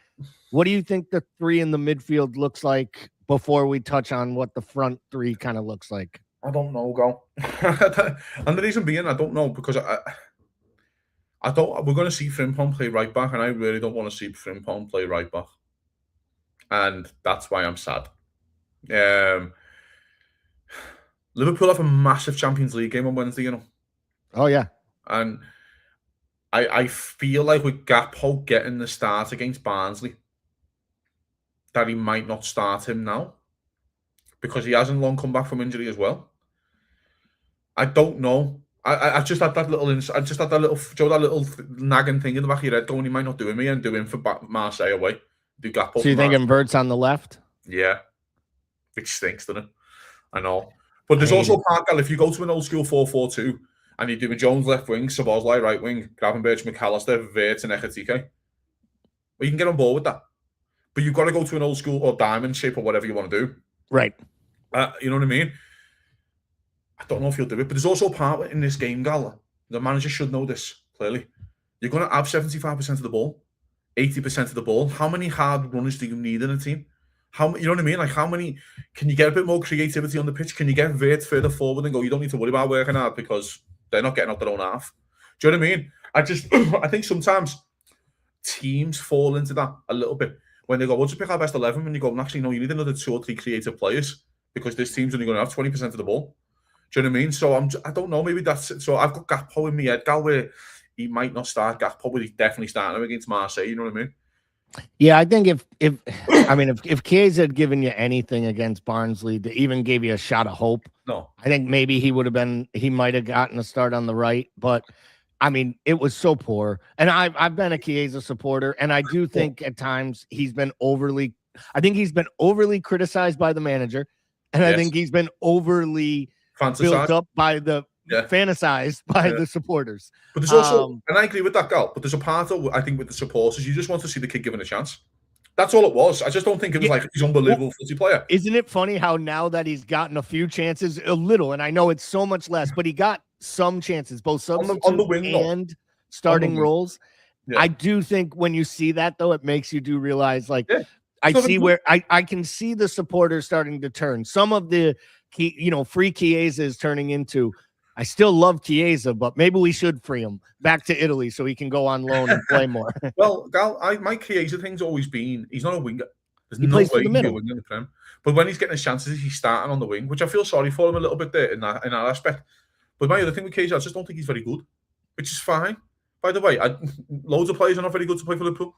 What do you think the three in the midfield looks like before we touch on what the front three kind of looks like? I don't know, Gal. And the reason being, I don't know, because I don't. We're going to see Frimpong play right back, and I really don't want to see Frimpong play right back, and that's why I'm sad. Liverpool have a massive Champions League game on Wednesday, you know. Oh yeah, and I feel like with Gakpo getting the start against Barnsley, that he might not start him now because he hasn't long come back from injury as well. I don't know. I just had that little, that little nagging thing in the back of your head going, he might not do him here and do him for Marseille away. Do Gakpo. So you thinking Wirtz on the left? Yeah, which stinks, doesn't it? I know, but there's also a part, if you go to an old school 4-4-2 and you're doing Jones left wing, Szoboszlai right wing, Gravenberch, McAllister, Wirtz, and Ekitike, well, you can get on board with that. But you've got to go to an old school or diamond shape or whatever you want to do. Right. You know what I mean? I don't know if you'll do it, but there's also a part in this game, Gal. The manager should know this, clearly. You're going to have 75% of the ball, 80% of the ball. How many hard runners do you need in a team? You know what I mean? Like, how many? Can you get a bit more creativity on the pitch? Can you get Wirtz further forward and go, you don't need to worry about working hard because they're not getting out their own half? Do you know what I mean? I think sometimes teams fall into that a little bit when they go, we'll just pick our best 11, and you go, actually, no, you need another 2 or 3 creative players because this team's only going to have 20% of the ball. Do you know what I mean? So I don't know, maybe that's it. So I've got Gakpo in my head, Gal, where he might not start Gakpo, but he's definitely starting him against Marseille, you know what I mean? Yeah, I think if Chiesa had given you anything against Barnsley that even gave you a shot of hope, I think maybe he might have gotten a start on the right, but I mean, it was so poor. And I've been a Chiesa supporter, and I do think at times he's been overly criticized by the manager, and I think he's been overly built up by the fantasized by the supporters. But there's also, and I agree with that, Gal, but there's a part of, I think, with the supporters, you just want to see the kid given a chance. That's all it was. I just don't think it was like he's unbelievable footy player. Isn't it funny how now that he's gotten a few chances, a little, and I know it's so much less, but he got some chances, both substitute on the wing and starting roles. I do think when you see that, though, it makes you do realize, like, I see where I can see the supporters starting to turn. Some of the free Chiesa is turning into, I still love Chiesa, but maybe we should free him back to Italy so he can go on loan and play more. Well, Gal, my Chiesa thing's always been, he's not a winger. There's he no plays way for the middle. Wing in the Prem. But when he's getting his chances, he's starting on the wing, which I feel sorry for him a little bit there in that aspect. But my other thing with Chiesa, I just don't think he's very good, which is fine. By the way, loads of players are not very good to play for Liverpool.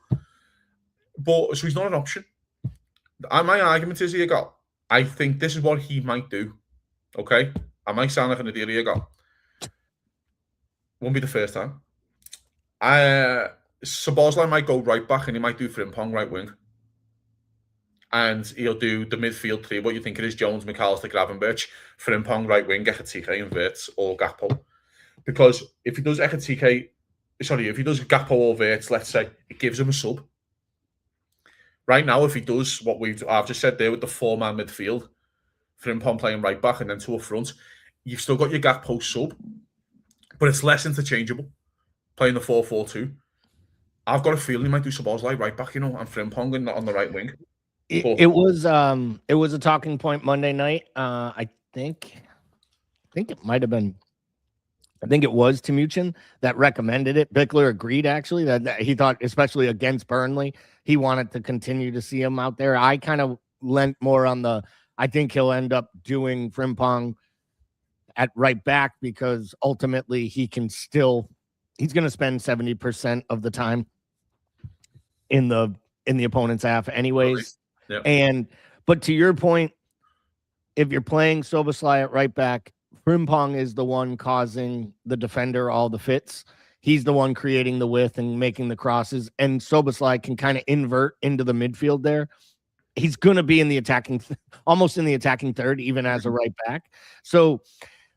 But so he's not an option. My argument is here, Gal, I think this is what he might do. Okay? I might sound like an idiot here, Gal. Won't be the first time. Szoboszlai might go right back and he might do Frimpong right wing. And he'll do the midfield three, what you think it is, Jones, McAllister, Gravenberch, Frimpong right wing, Ekitike and Wirtz or Gakpo. Because if he does Gakpo or Wirtz, let's say, it gives him a sub. Right now, if he does what I've just said there with the 4-man midfield, Frimpong playing right back and then 2 up front, you've still got your Gakpo sub, but it's less interchangeable, playing the 4-4-2. I've got a feeling he might do Szoboszlai right back, and Frimpong and not on the right wing. It was a talking point Monday night. I think it might have been. I think it was Timuchin that recommended it. Bickler agreed, actually, that he thought, especially against Burnley, he wanted to continue to see him out there. I kind of lent more on I think he'll end up doing Frimpong at right back because ultimately he's going to spend 70% of the time in the opponent's half anyways. Yep. But to your point, if you're playing Szoboszlai at right back, Frimpong is the one causing the defender all the fits. He's the one creating the width and making the crosses, and Szoboszlai can kind of invert into the midfield there. he's going to be in the attacking, almost in the attacking third, even as a right back. So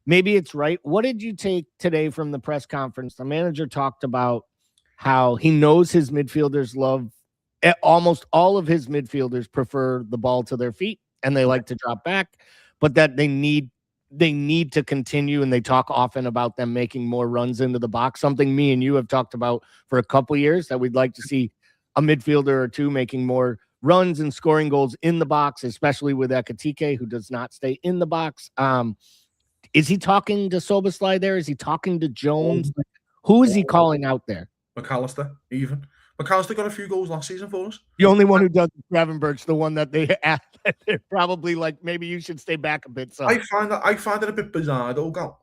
maybe it's right. What did you take today from the press conference? The manager talked about how he knows his midfielders love, almost all of his midfielders prefer the ball to their feet and they like to drop back, but that they need to continue, and they talk often about them making more runs into the box, something me and you have talked about for a couple years, that we'd like to see a midfielder or two making more runs and scoring goals in the box, especially with Ekitike, who does not stay in the box. Is he talking to Szoboszlai there? Is he talking to Jones? Who is he calling out there? McAllister, even. McAllister got a few goals last season for us. The only one who does is Gravenberch, the one that they asked that they're probably like, maybe you should stay back a bit. So I find it a bit bizarre though, Gal,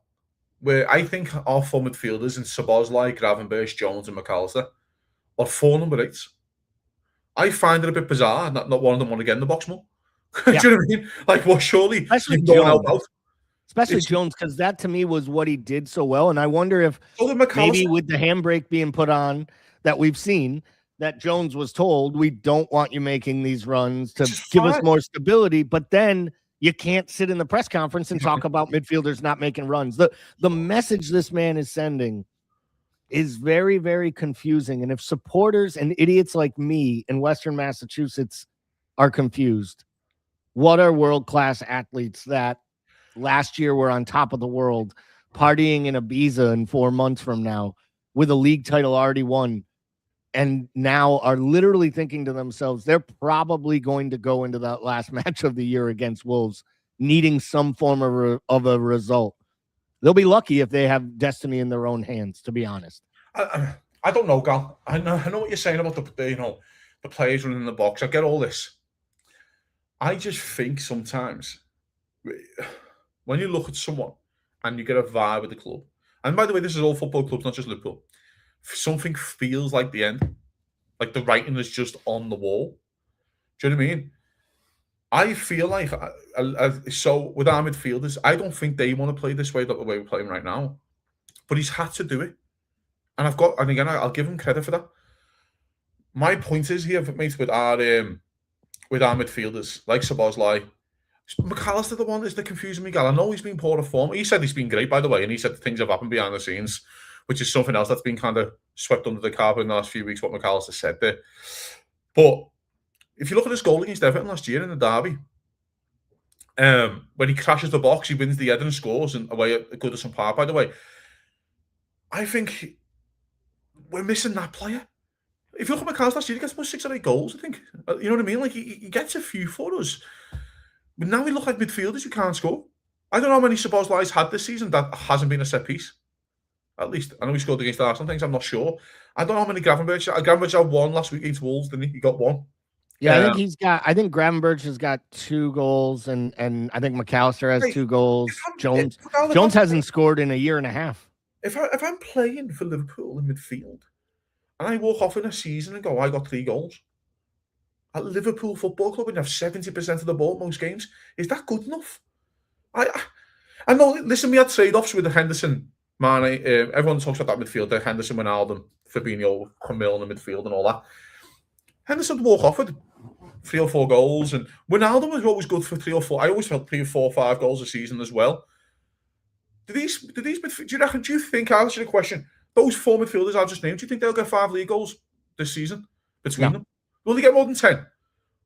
where I think our four midfielders in Szoboszlai, Gravenberch, Jones, and McAllister are 4 number 8s. I find it a bit bizarre not one of them want to get in the box more. Do you know what I mean? Like, well, surely especially Jones. Especially Jones, because that to me was what he did so well. And I wonder if maybe with the handbrake being put on that we've seen, that Jones was told, we don't want you making these runs to give us more stability. But then you can't sit in the press conference and talk about midfielders not making runs. The message this man is sending is very, very confusing. And if supporters and idiots like me in Western Massachusetts are confused, what are world-class athletes that last year were on top of the world, partying in Ibiza in 4 months from now with a league title already won, and now are literally thinking to themselves, they're probably going to go into that last match of the year against Wolves needing some form of a result. They'll be lucky if they have destiny in their own hands, to be honest. I don't know, Gal. I know what you're saying about the players running in the box. I get all this. I just think sometimes when you look at someone and you get a vibe with the club, and by the way, this is all football clubs, not just Liverpool, something feels like the end, like the writing is just on the wall. Do you know what I mean? I feel like, so with our midfielders, I don't think they want to play this way, the way we're playing right now. But he's had to do it. And again, I'll give him credit for that. My point is here, mate, with our midfielders, like Szoboszlai, McAllister, the one is the confusing me, Gal. I know he's been poor of form. He said he's been great, by the way, and he said things have happened behind the scenes, which is something else that's been kind of swept under the carpet in the last few weeks, what McAllister said there. But if you look at his goal against Everton last year in the derby, when he crashes the box, he wins the header and scores, and away at Goodison Park, by the way. I think we're missing that player. If you look at McAllister last year, he gets about 6 or 8 goals, I think. You know what I mean? Like, he gets a few for us. But now we look like midfielders who can't score. I don't know how many Szoboszlai's had this season that hasn't been a set piece. At least, I know he scored against Arsenal things, I'm not sure. I don't know how many Gravenberch had 1 last week against Wolves, didn't he? He got 1. Yeah, I think Gravenberch has got 2 goals, and I think McAllister has 2 goals. Jones hasn't scored in a year and a half. If I'm playing for Liverpool in midfield, and I walk off in a season and go, I got 3 goals, at Liverpool Football Club and you have 70% of the ball most games, is that good enough? I know, listen, we had trade-offs with the Henderson, Mane, everyone talks about that midfield, Henderson, Wijnaldum, Fabinho, Camille in the midfield and all that. Henderson would walk off with 3 or 4 goals, and Wijnaldum was always good for 3 or 4. I always felt 3 or 4 or 5 goals a season as well. Do you think, I'll ask you a question, those 4 midfielders I just named, do you think they'll get 5 league goals this season between them? Will they get more than 10?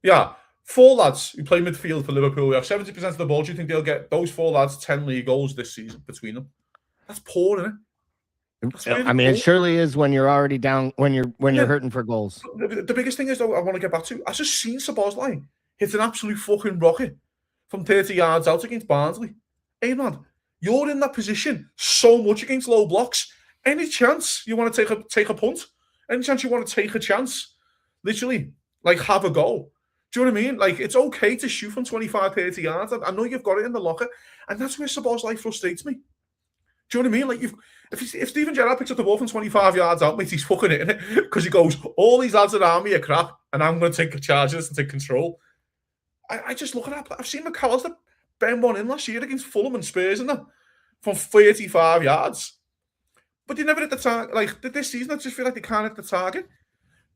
Yeah. 4 lads who play midfield for Liverpool, we have 70% of the ball. Do you think they'll get, those 4 lads, 10 league goals this season between them? That's poor, isn't it? Really, I mean, it surely is when you're already down, when you're hurting for goals. The biggest thing is, though, I want to get back to, I just seen Szoboszlai hit an absolute fucking rocket from 30 yards out against Barnsley. Hey, man, you're in that position so much against low blocks. Any chance you want to take a punt? Any chance you want to take a chance? Literally, like, have a go. Do you know what I mean? Like, it's okay to shoot from 25, 30 yards. I know you've got it in the locker, and that's where Szoboszlai frustrates me. Do you know what I mean? Like, if Steven Gerrard picks up the ball from 25 yards out, mate, he's fucking hitting it because he goes, all these lads around me are crap, and I'm going to take charge of this and take control. I just look at that. I've seen McAllister bend one in last year against Fulham and Spurs and that from 35 yards. But they never hit the target. Like, this season, I just feel like they can't hit the target.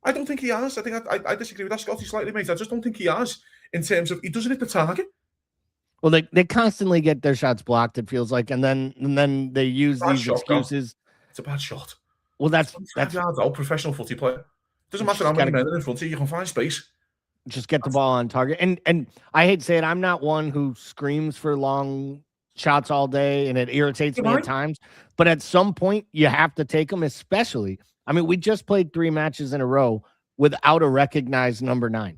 I don't think he has. I think I disagree with that, Scotty, slightly, mate. I just don't think he has. in terms of he doesn't hit the target. Well, they constantly get their shots blocked, it feels like, and then they use these excuses. It's a bad shot. Well, that's 5 yards out, professional footy player. Doesn't matter how many men are in front of you, you can find space. Just get the ball on target. And I hate to say it, I'm not one who screams for long shots all day, and it irritates me at times. But at some point, you have to take them, especially. I mean, we just played 3 matches in a row without a recognized number 9.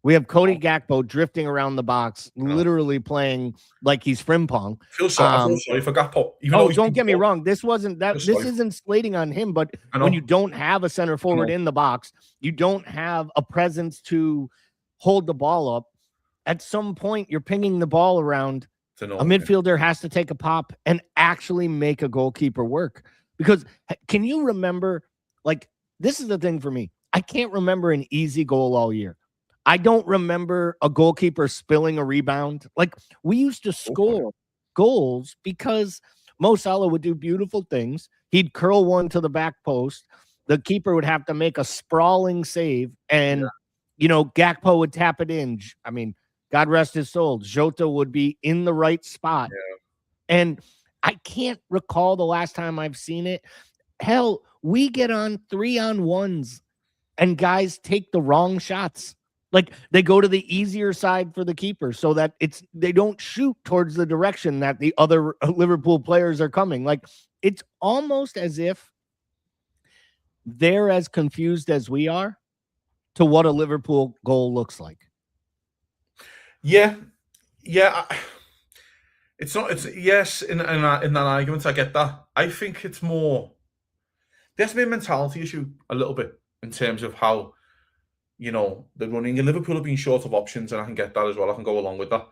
We have Cody Gakpo drifting around the box, literally playing like he's Frimpong. Feel sorry for Gakpo. Don't get me wrong. This isn't slating on him, but when you don't have a center forward in the box, you don't have a presence to hold the ball up. At some point, you're pinging the ball around. A midfielder has to take a pop and actually make a goalkeeper work. Because can you remember, like, this is the thing for me. I can't remember an easy goal all year. I don't remember a goalkeeper spilling a rebound. Like, we used to score goals because Mo Salah would do beautiful things. He'd curl one to the back post. The keeper would have to make a sprawling save, and, Gakpo would tap it in. I mean, God rest his soul. Jota would be in the right spot. Yeah. And I can't recall the last time I've seen it. Hell, we get on 3-on-1s, and guys take the wrong shots. Like, they go to the easier side for the keeper so that they don't shoot towards the direction that the other Liverpool players are coming. Like, it's almost as if they're as confused as we are to what a Liverpool goal looks like. Yeah. It's in that argument, I get that. I think it's more, there's been a mentality issue a little bit in terms of how, they're running. And Liverpool have been short of options, and I can get that as well. I can go along with that.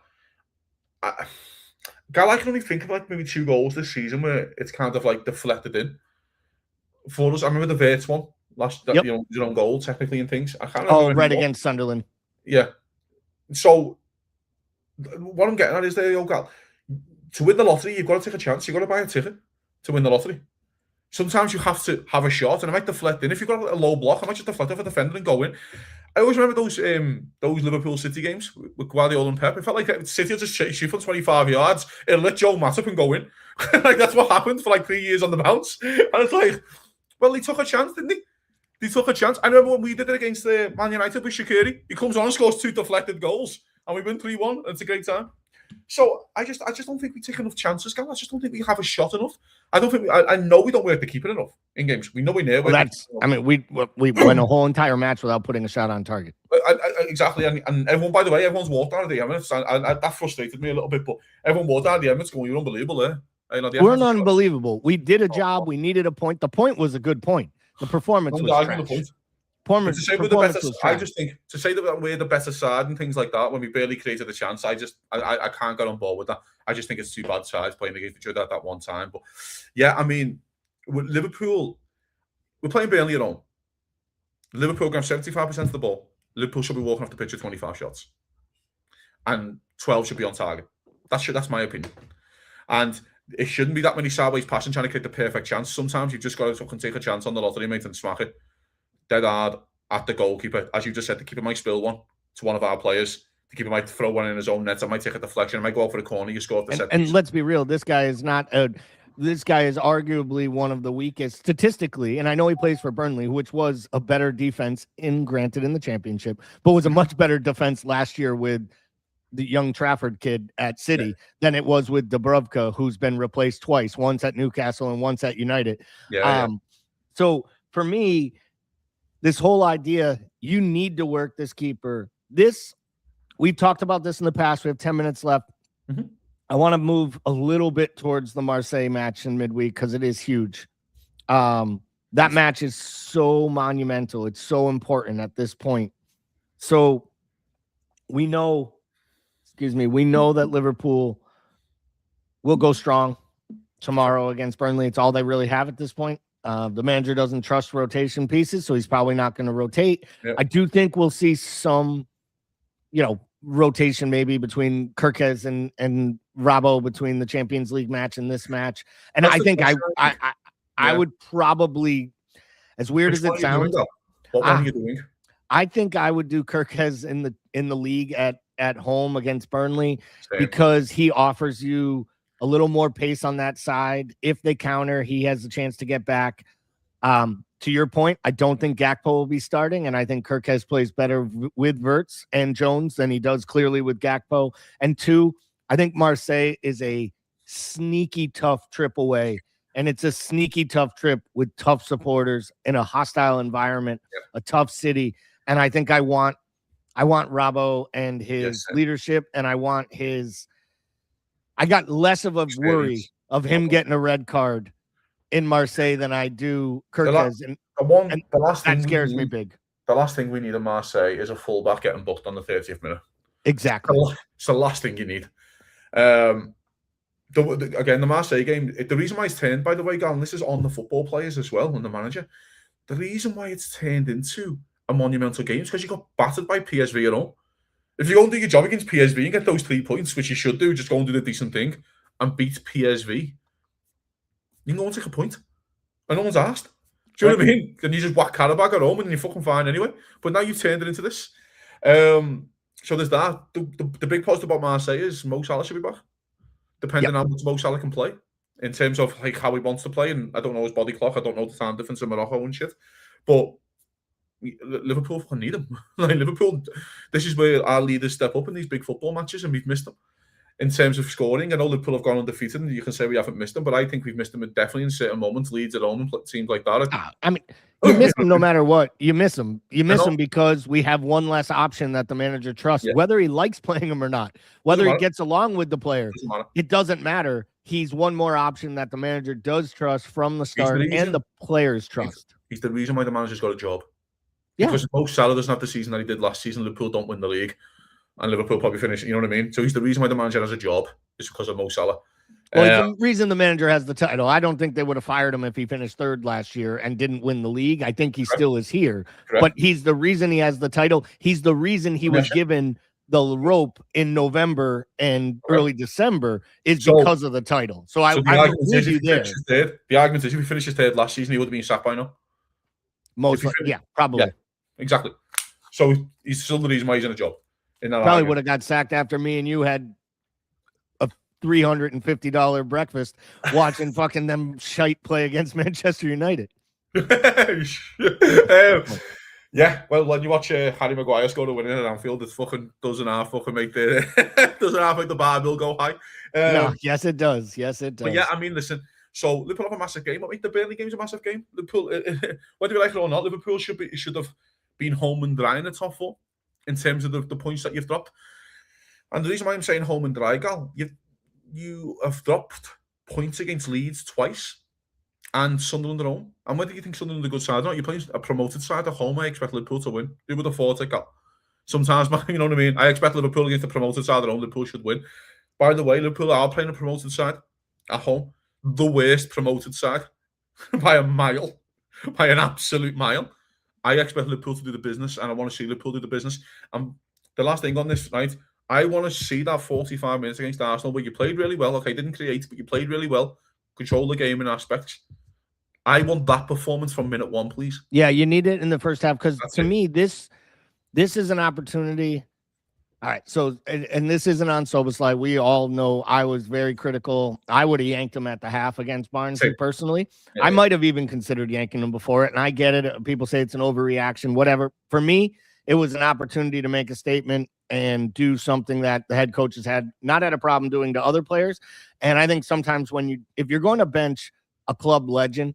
I can only think of like maybe 2 goals this season where it's kind of like deflected in for us. I remember the Verts one last, your own goal technically and things. I can't remember. Right against Sunderland. Yeah. So what I'm getting at is to win the lottery, you've got to take a chance. You've got to buy a ticket to win the lottery. Sometimes you have to have a shot, and it might deflect in. If you've got a low block, I might just deflect off a defender and go in. I always remember those Liverpool City games with Guardiola and Pep. It felt like City will just chase you from 25 yards. It'll let Joe Matip and go in. Like, that's what happened for like 3 years on the bounce. And it's like, well, they took a chance, didn't they? They took a chance. I remember when we did it against Man United with Shaqiri. He comes on and scores 2 deflected goals, and we win 3-1. It's a great time. So I just don't think we take enough chances, Gal. I just don't think we have a shot enough. I don't think I know we don't work the keeper enough in games. We know we near. Well, we went a whole entire match without putting a shot on target. Exactly, and everyone. By the way, everyone's walked out of the Emirates. That frustrated me a little bit, but everyone walked out of the Emirates going, "You're unbelievable there." We're unbelievable. We did a job. We needed a point. The point was a good point. The performance was trash. I just think to say that we're the better side and things like that when we barely created a chance, I can't get on board with that. I just think it's 2 bad sides playing against each other at that one time. But yeah, I mean, with Liverpool, we're playing Burnley at home. Liverpool got 75% of the ball. Liverpool should be walking off the pitch with 25 shots, and 12 should be on target. That's my opinion. And it shouldn't be that many sideways passing trying to create the perfect chance. Sometimes you've just got to fucking take a chance on the lottery, mate, and smack it dead hard at the goalkeeper. As you just said, the keeper might spill one to one of our players. The keeper might throw one in his own net. It might take a deflection. It might go out for a corner. You score off the set. And let's be real. This guy is arguably one of the weakest statistically. And I know he plays for Burnley, which was a better defense granted in the championship, but was a much better defense last year with the young Trafford kid at City than it was with Dubravka, who's been replaced twice, once at Newcastle and once at United. So for me, this whole idea, you need to work this keeper. We've talked about this in the past. We have 10 minutes left. Mm-hmm. I want to move a little bit towards the Marseille match in midweek because it is huge. That match is so monumental. It's so important at this point. So we know that Liverpool will go strong tomorrow against Burnley. It's all they really have at this point. The manager doesn't trust rotation pieces, so he's probably not going to rotate. Yep. I do think we'll see some, rotation maybe between Kirkes and Robbo between the Champions League match and this match. And I think I would probably, as weird as it sounds, what are you doing? I think I would do Kirkes in the league at at home against Burnley Same. because he offers you a little more pace on that side. If they counter, he has a chance to get back. To your point, I don't think Gakpo will be starting, and I think Kirkes plays better with Wirtz and Jones than he does clearly with Gakpo. And two, I think Marseille is a sneaky tough trip away, and it's a sneaky tough trip with tough supporters in a hostile environment, a tough city. And I think I want Robbo and his leadership, and I got less of a worry of him getting a red card in Marseille than I do Kirkes. The last thing that scares me big. The last thing we need in Marseille is a fullback getting booked on the 30th minute. Exactly. It's the last thing you need. Again, the Marseille game, the reason why it's turned, by the way, Gal, and this is on the football players as well and the manager, the reason why it's turned into a monumental game is because you got battered by PSV at all. If you go and do your job against PSV and get those 3 points, which you should do, just go and do the decent thing and beat PSV, you can go and take a point. And no one's asked. Do you know what I mean? Then you just whack Karabakh at home and you're fucking fine anyway. But now you've turned it into this. So there's that. The big positive about Marseille is Mo Salah should be back. Depending on how much Mo Salah can play. In terms of like how he wants to play. And I don't know his body clock. I don't know the time difference in Morocco and shit. But Liverpool fucking need him. Like Liverpool, this is where our leaders step up in these big football matches and we've missed them. In terms of scoring, I know Liverpool have gone undefeated, and you can say we haven't missed them, but I think we've missed them definitely in certain moments. Leeds at home and teams like that. I mean, you miss them no matter what. You miss them. You miss them because we have one less option that the manager trusts, whether he likes playing them or not, whether he gets along with the player. It doesn't matter. He's one more option that the manager does trust from the start and the players trust. He's the reason why the manager's got a job. Because if Mo Salah doesn't have the season that he did last season, Liverpool don't win the league. And Liverpool probably finish, you know what I mean? So he's the reason why the manager has a job is because of Mo Salah. Well, the reason the manager has the title. I don't think they would have fired him if he finished third last year and didn't win the league. I think he still is here. But he's the reason he has the title. He's the reason he was given the rope in November and early December is because of the title. So I agree with you there. The argument is if he finished third last season, he would have been sacked by now. Probably. Yeah, exactly. So he's still the reason why he's in a job. Probably would have got sacked after me and you had a $350 breakfast watching fucking them shite play against Manchester United. Yeah, well, when you watch Harry Maguire score a winner at Anfield, it fucking doesn't half fucking make the bar bill go high. No, yes, it does. Yes, it does. But yeah, I mean, listen. So Liverpool have a massive game. I mean, the Burnley game's a massive game. Liverpool, whether you like it or not, Liverpool should have been home and dry in the top 4 in terms of the points that you've dropped. And the reason why I'm saying home and dry, Gal, you have dropped points against Leeds twice and Sunderland at home. And whether you think Sunderland is a good side or not, you're playing a promoted side at home. I expect Liverpool to win. Who would have thought it, Gal? Sometimes, you know what I mean? I expect Liverpool against the promoted side at home. Liverpool should win. By the way, Liverpool are playing a promoted side at home. The worst promoted side by a mile, by an absolute mile. I expect Liverpool to do the business, and I want to see Liverpool do the business. And the last thing on this, right? I want to see that 45 minutes against Arsenal where you played really well. Okay, didn't create, but you played really well. Control the game in aspects. I want that performance from minute 1, please. Yeah, you need it in the first half because to me, this is an opportunity. All right, so and this isn't on Soboslai. We all know I was very critical. I would have yanked him at the half against Barnsley personally. I might have even considered yanking him before it, and I get it. People say it's an overreaction, whatever. For me, it was an opportunity to make a statement and do something that the head coach has not had a problem doing to other players. And I think sometimes if you're going to bench a club legend,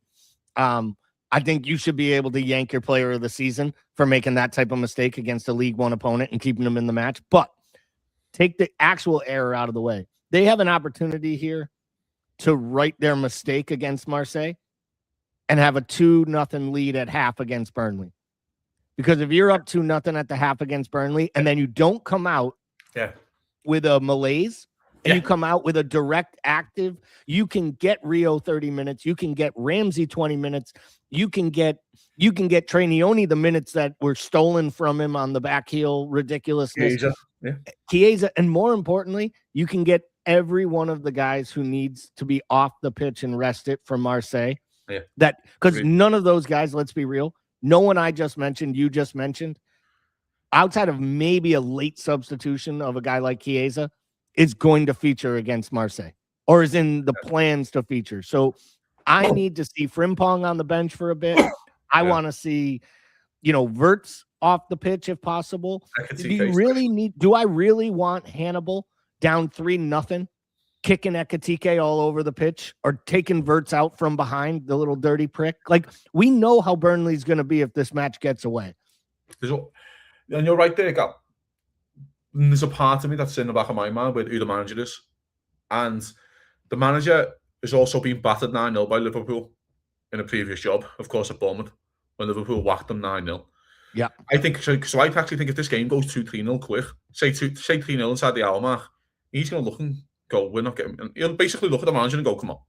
I think you should be able to yank your player of the season for making that type of mistake against a League One opponent and keeping them in the match. But take the actual error out of the way. They have an opportunity here to right their mistake against Marseille and have a 2-0 lead at half against Burnley. Because if you're up 2-0 at the half against Burnley and then you don't come out with a malaise and you come out with a direct active, you can get Rio 30 minutes, you can get Ramsey 20 minutes, you can get Trainioni the minutes that were stolen from him on the back heel ridiculousness. Chiesa, and more importantly, you can get every one of the guys who needs to be off the pitch and rested from Marseille. Because none of those guys, let's be real, no one I just mentioned, you just mentioned, outside of maybe a late substitution of a guy like Chiesa, is going to feature against Marseille or is in the plans to feature. So I need to see Frimpong on the bench for a bit. I want to see, Wirtz off the pitch if possible. Do I really want Hannibal down 3-0, kicking Ekitike all over the pitch or taking Wirtz out from behind, the little dirty prick? Like, we know how Burnley's going to be if this match gets away. And you're right there, Gab. There's a part of me that's in the back of my mind with who the manager is. And the manager has also been battered 9-0 by Liverpool in a previous job, of course, at Bournemouth, when Liverpool whacked them 9-0. Yeah. I think so. I actually think if this game goes 2-3-0 quick, say 3-0 inside the hour mark, he's going to look and go, we're not getting. He'll basically look at the manager and go, come on,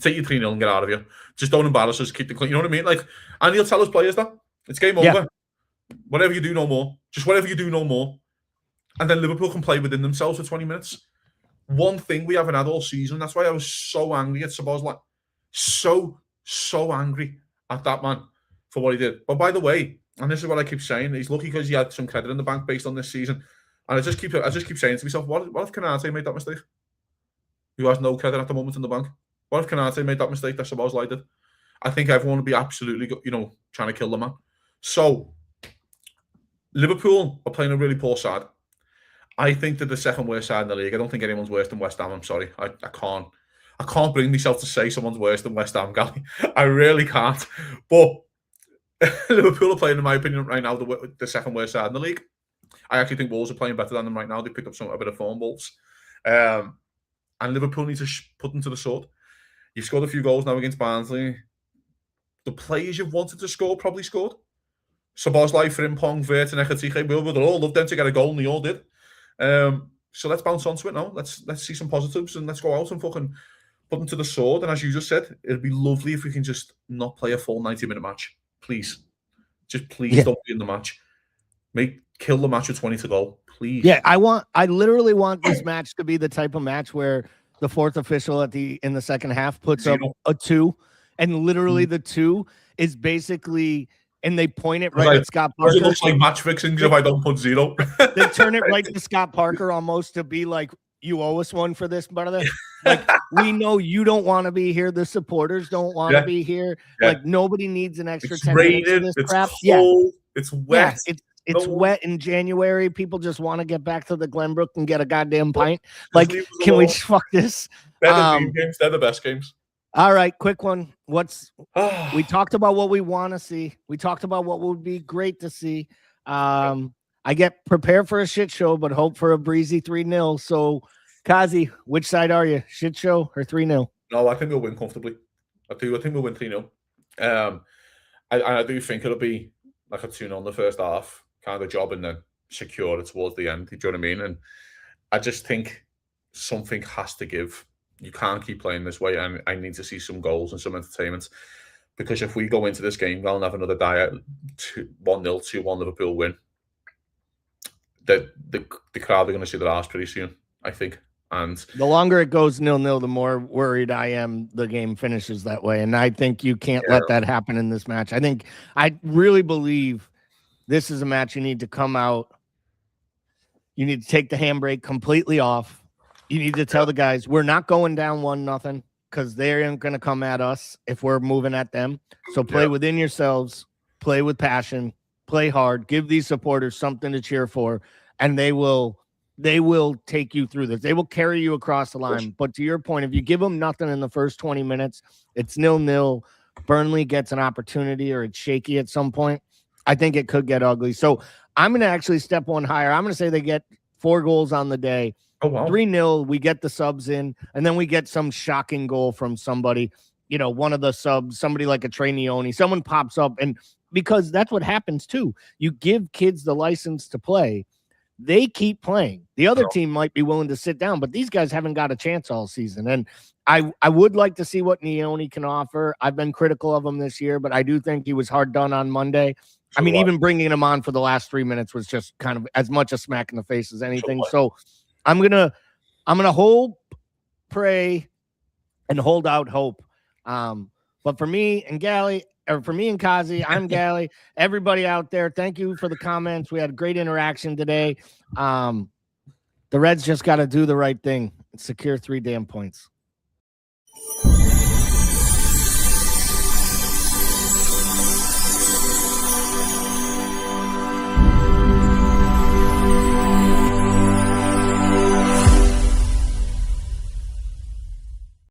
take your 3-0 and get out of here. Just don't embarrass us, keep the clean. You know what I mean? Like, and he'll tell his players that. It's game over. Whatever you do, no more. Just whatever you do, no more. And then Liverpool can play within themselves for 20 minutes. One thing we haven't had all season. That's why I was so angry at Szoboszlai. So angry at that man for what he did. But by the way, and this is what I keep saying, he's lucky because he had some credit in the bank based on this season. And I just keep saying to myself, what if Konate made that mistake? Who has no credit at the moment in the bank? What if Konate made that mistake that Szoboszlai did? I think everyone would be absolutely, trying to kill the man. So, Liverpool are playing a really poor side. I think they're the second worst side in the league. I don't think anyone's worse than West Ham. I'm sorry. I can't bring myself to say someone's worse than West Ham, Gally. I really can't. But Liverpool are playing, in my opinion, right now, the second worst side in the league. I actually think Wolves are playing better than them right now. They picked up a bit of form, Wolves. And Liverpool need to put them to the sword. You've scored a few goals now against Barnsley. The players you've wanted to score probably scored. Szoboszlai, Frimpong, Wirtz and Ekitike, we would all love them to get a goal, and they all did. So let's bounce onto it now. Let's see some positives and let's go out and fucking put them to the sword. And as you just said, it'd be lovely if we can just not play a full 90-minute match. Please. Just please don't be in the match. Kill the match with 20 to go. Please. Yeah, I literally want this match to be the type of match where the fourth official in the second half puts up a 2, and literally the 2 is basically, and they point it right at Scott Parker. It looks like match fixing if I don't put 0. They turn it right to Scott Parker almost to be like, you owe us one for this, brother. Like, we know you don't want to be here. The supporters don't want to be here. Yeah. Like, nobody needs an extra 10 minutes of this crap. Cold, it's wet. Yeah, it's wet in January. People just want to get back to the Glenbrook and get a goddamn pint. Like, can we just fuck this? Games. They're the best games. All right, quick one. We talked about what we want to see. We talked about what would be great to see. I get prepared for a shit show, but hope for a breezy 3-0. So, Cozzy, which side are you? Shit show or 3-0? No, I think we'll win comfortably. I think we'll win 3-0. I do think it'll be like a 2-0 in the first half kind of job and then secure it towards the end. Do you know what I mean? And I just think something has to give. You can't keep playing this way, and I need to see some goals and some entertainment. Because if we go into this game, we'll have another 1-0, 2-1 Liverpool win. The crowd are going to see their arse pretty soon, I think. And the longer it goes 0-0, the more worried I am the game finishes that way. And I think you can't let that happen in this match. I really believe this is a match you need to come out. You need to take the handbrake completely off. You need to tell the guys, we're not going down 1-0 because they aren't going to come at us if we're moving at them. So play within yourselves, play with passion, play hard, give these supporters something to cheer for, and they will take you through this. They will carry you across the line. But to your point, if you give them nothing in the first 20 minutes, it's 0-0. Burnley gets an opportunity or it's shaky at some point. I think it could get ugly. So I'm going to actually step one higher. I'm going to say they get 4 goals on the day. Oh, wow. 3-0, we get the subs in, and then we get some shocking goal from somebody, one of the subs, somebody like a Trainioni, someone pops up, and because that's what happens too. You give kids the license to play, they keep playing. The other team might be willing to sit down, but these guys haven't got a chance all season. And I would like to see what Nioni can offer. I've been critical of him this year, but I do think he was hard done on Monday. I mean, even bringing him on for the last 3 minutes was just kind of as much a smack in the face as anything. So I'm gonna hope, pray, and hold out hope. But But for me and Gally, or for me and Cozzy, I'm Gally. Everybody out there, thank you for the comments. We had great interaction today. The Reds just got to do the right thing and secure 3 damn points.